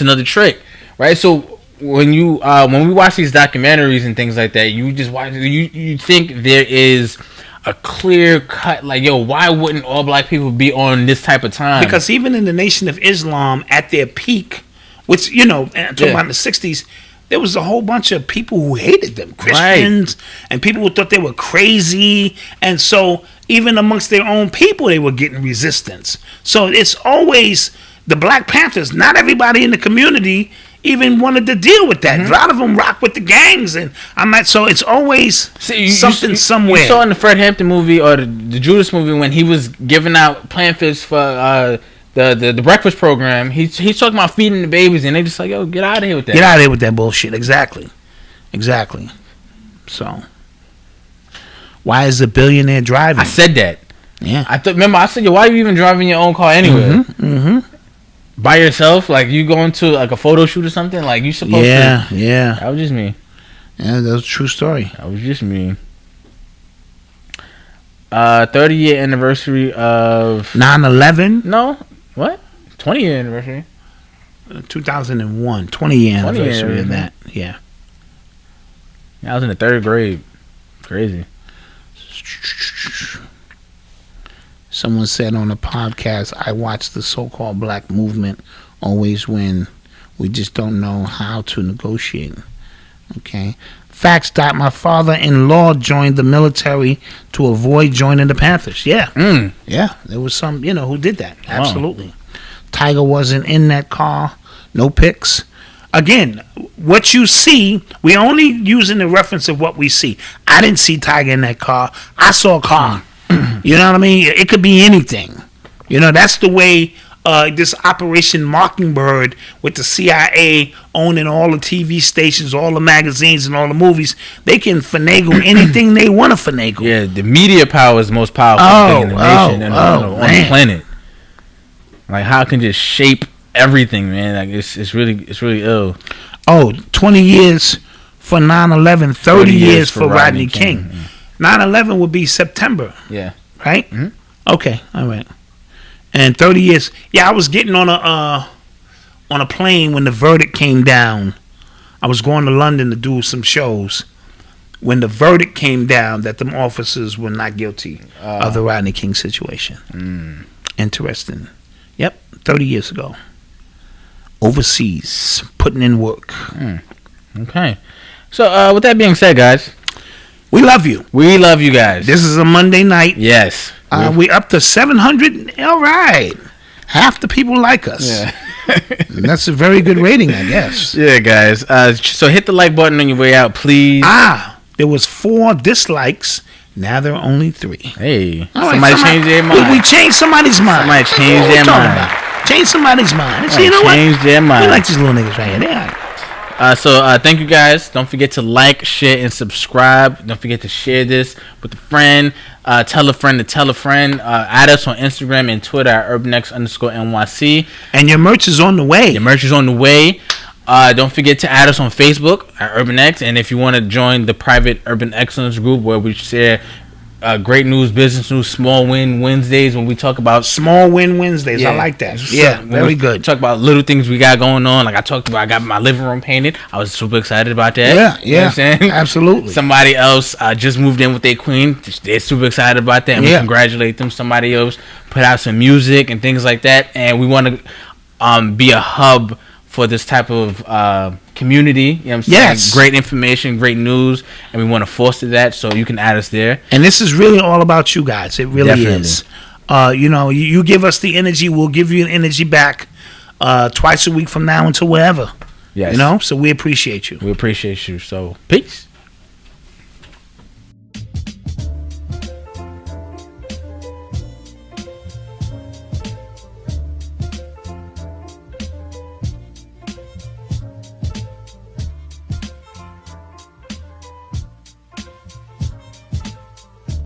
another trick, right? So when we watch these documentaries and things like that, you just watch. You think there is a clear cut, like, yo, why wouldn't all black people be on this type of time? Because even in the Nation of Islam at their peak, which, you know, talking about in the 60s, there was a whole bunch of people who hated them, Christians, and people who thought they were crazy. And so even amongst their own people, they were getting resistance. So it's always the Black Panthers. Not everybody in the community even wanted to deal with that. A lot of them rock with the gangs, and so it's always something somewhere. You saw in the Fred Hampton movie or the Judas movie when he was giving out pamphlets for the breakfast program. He's talking about feeding the babies, and they just like, yo, get out of here with that. Get out of here with that bullshit. Exactly. So why is a billionaire driving? I said that. Yeah. I said, yo, why are you even driving your own car anyway? By yourself, like you going to like a photo shoot or something, like you supposed to. Yeah. That was just me. Yeah, that was a true story. That was just me. 30-year anniversary of 9/11. No, what? 20-year anniversary. 2001. 20-year anniversary of that. Yeah. I was in the 3rd grade. Crazy. Someone said on a podcast, I watch the so-called black movement always win. We just don't know how to negotiate. Okay. Facts. My father-in-law joined the military to avoid joining the Panthers. Yeah. Yeah. There was some, who did that. Absolutely. Tiger wasn't in that car. No pics. Again, what you see, we're only using the reference of what we see. I didn't see Tiger in that car. I saw a car. You know what I mean? It could be anything. That's the way this Operation Mockingbird with the CIA owning all the TV stations, all the magazines, and all the movies, they can finagle anything they want to finagle. Yeah, the media power is the most powerful thing in the nation and on the planet. Like, how it can just shape everything, man. Like, it's really ill. 20 years for 9/11, 30 years for Rodney King. 9/11 would be September. Yeah. Right? Okay. All right. And 30 years. Yeah, I was getting on a plane when the verdict came down. I was going to London to do some shows. When the verdict came down that them officers were not guilty of the Rodney King situation. Interesting. Yep. 30 years ago. Overseas. Putting in work. Okay. So with that being said, guys, we love you. We love you guys. This is a Monday night. Yes. We up to 700. All right. Half the people like us. Yeah. That's a very good rating, I guess. Yeah, guys. So hit the like button on your way out, please. There was 4 dislikes, Now there are only 3. Hey, All right, somebody changed their mind. We changed somebody's mind. Somebody changed their mind. Change somebody's mind. Somebody You know what? changed their mind. We like these little niggas right here. They all right. So thank you guys. Don't forget to like, share, and subscribe. Don't forget to share this with a friend. Tell a friend to tell a friend. Add us on Instagram and Twitter at urbanx_NYC. And your merch is on the way. Your merch is on the way. Don't forget to add us on Facebook at UrbanX. And if you want to join the private Urban Excellence group where we share great news, business news, small win Wednesdays, when we talk about small win Wednesdays. I like that. Yeah, very good. Talk about little things we got going on. Like I talked about, I got my living room painted. I was super excited about that. Yeah, You know what I'm saying? Absolutely. Somebody else just moved in with their queen. They're super excited about that, and we congratulate them. Somebody else put out some music and things like that, and we want to be a hub for this type of community. You know what I'm saying? Yes. Great information, great news, and we want to foster that, so you can add us there. And this is really all about you guys. It really is. You know, you give us the energy, we'll give you an energy back twice a week from now until wherever. Yes. You know, so we appreciate you. We appreciate you. So, peace.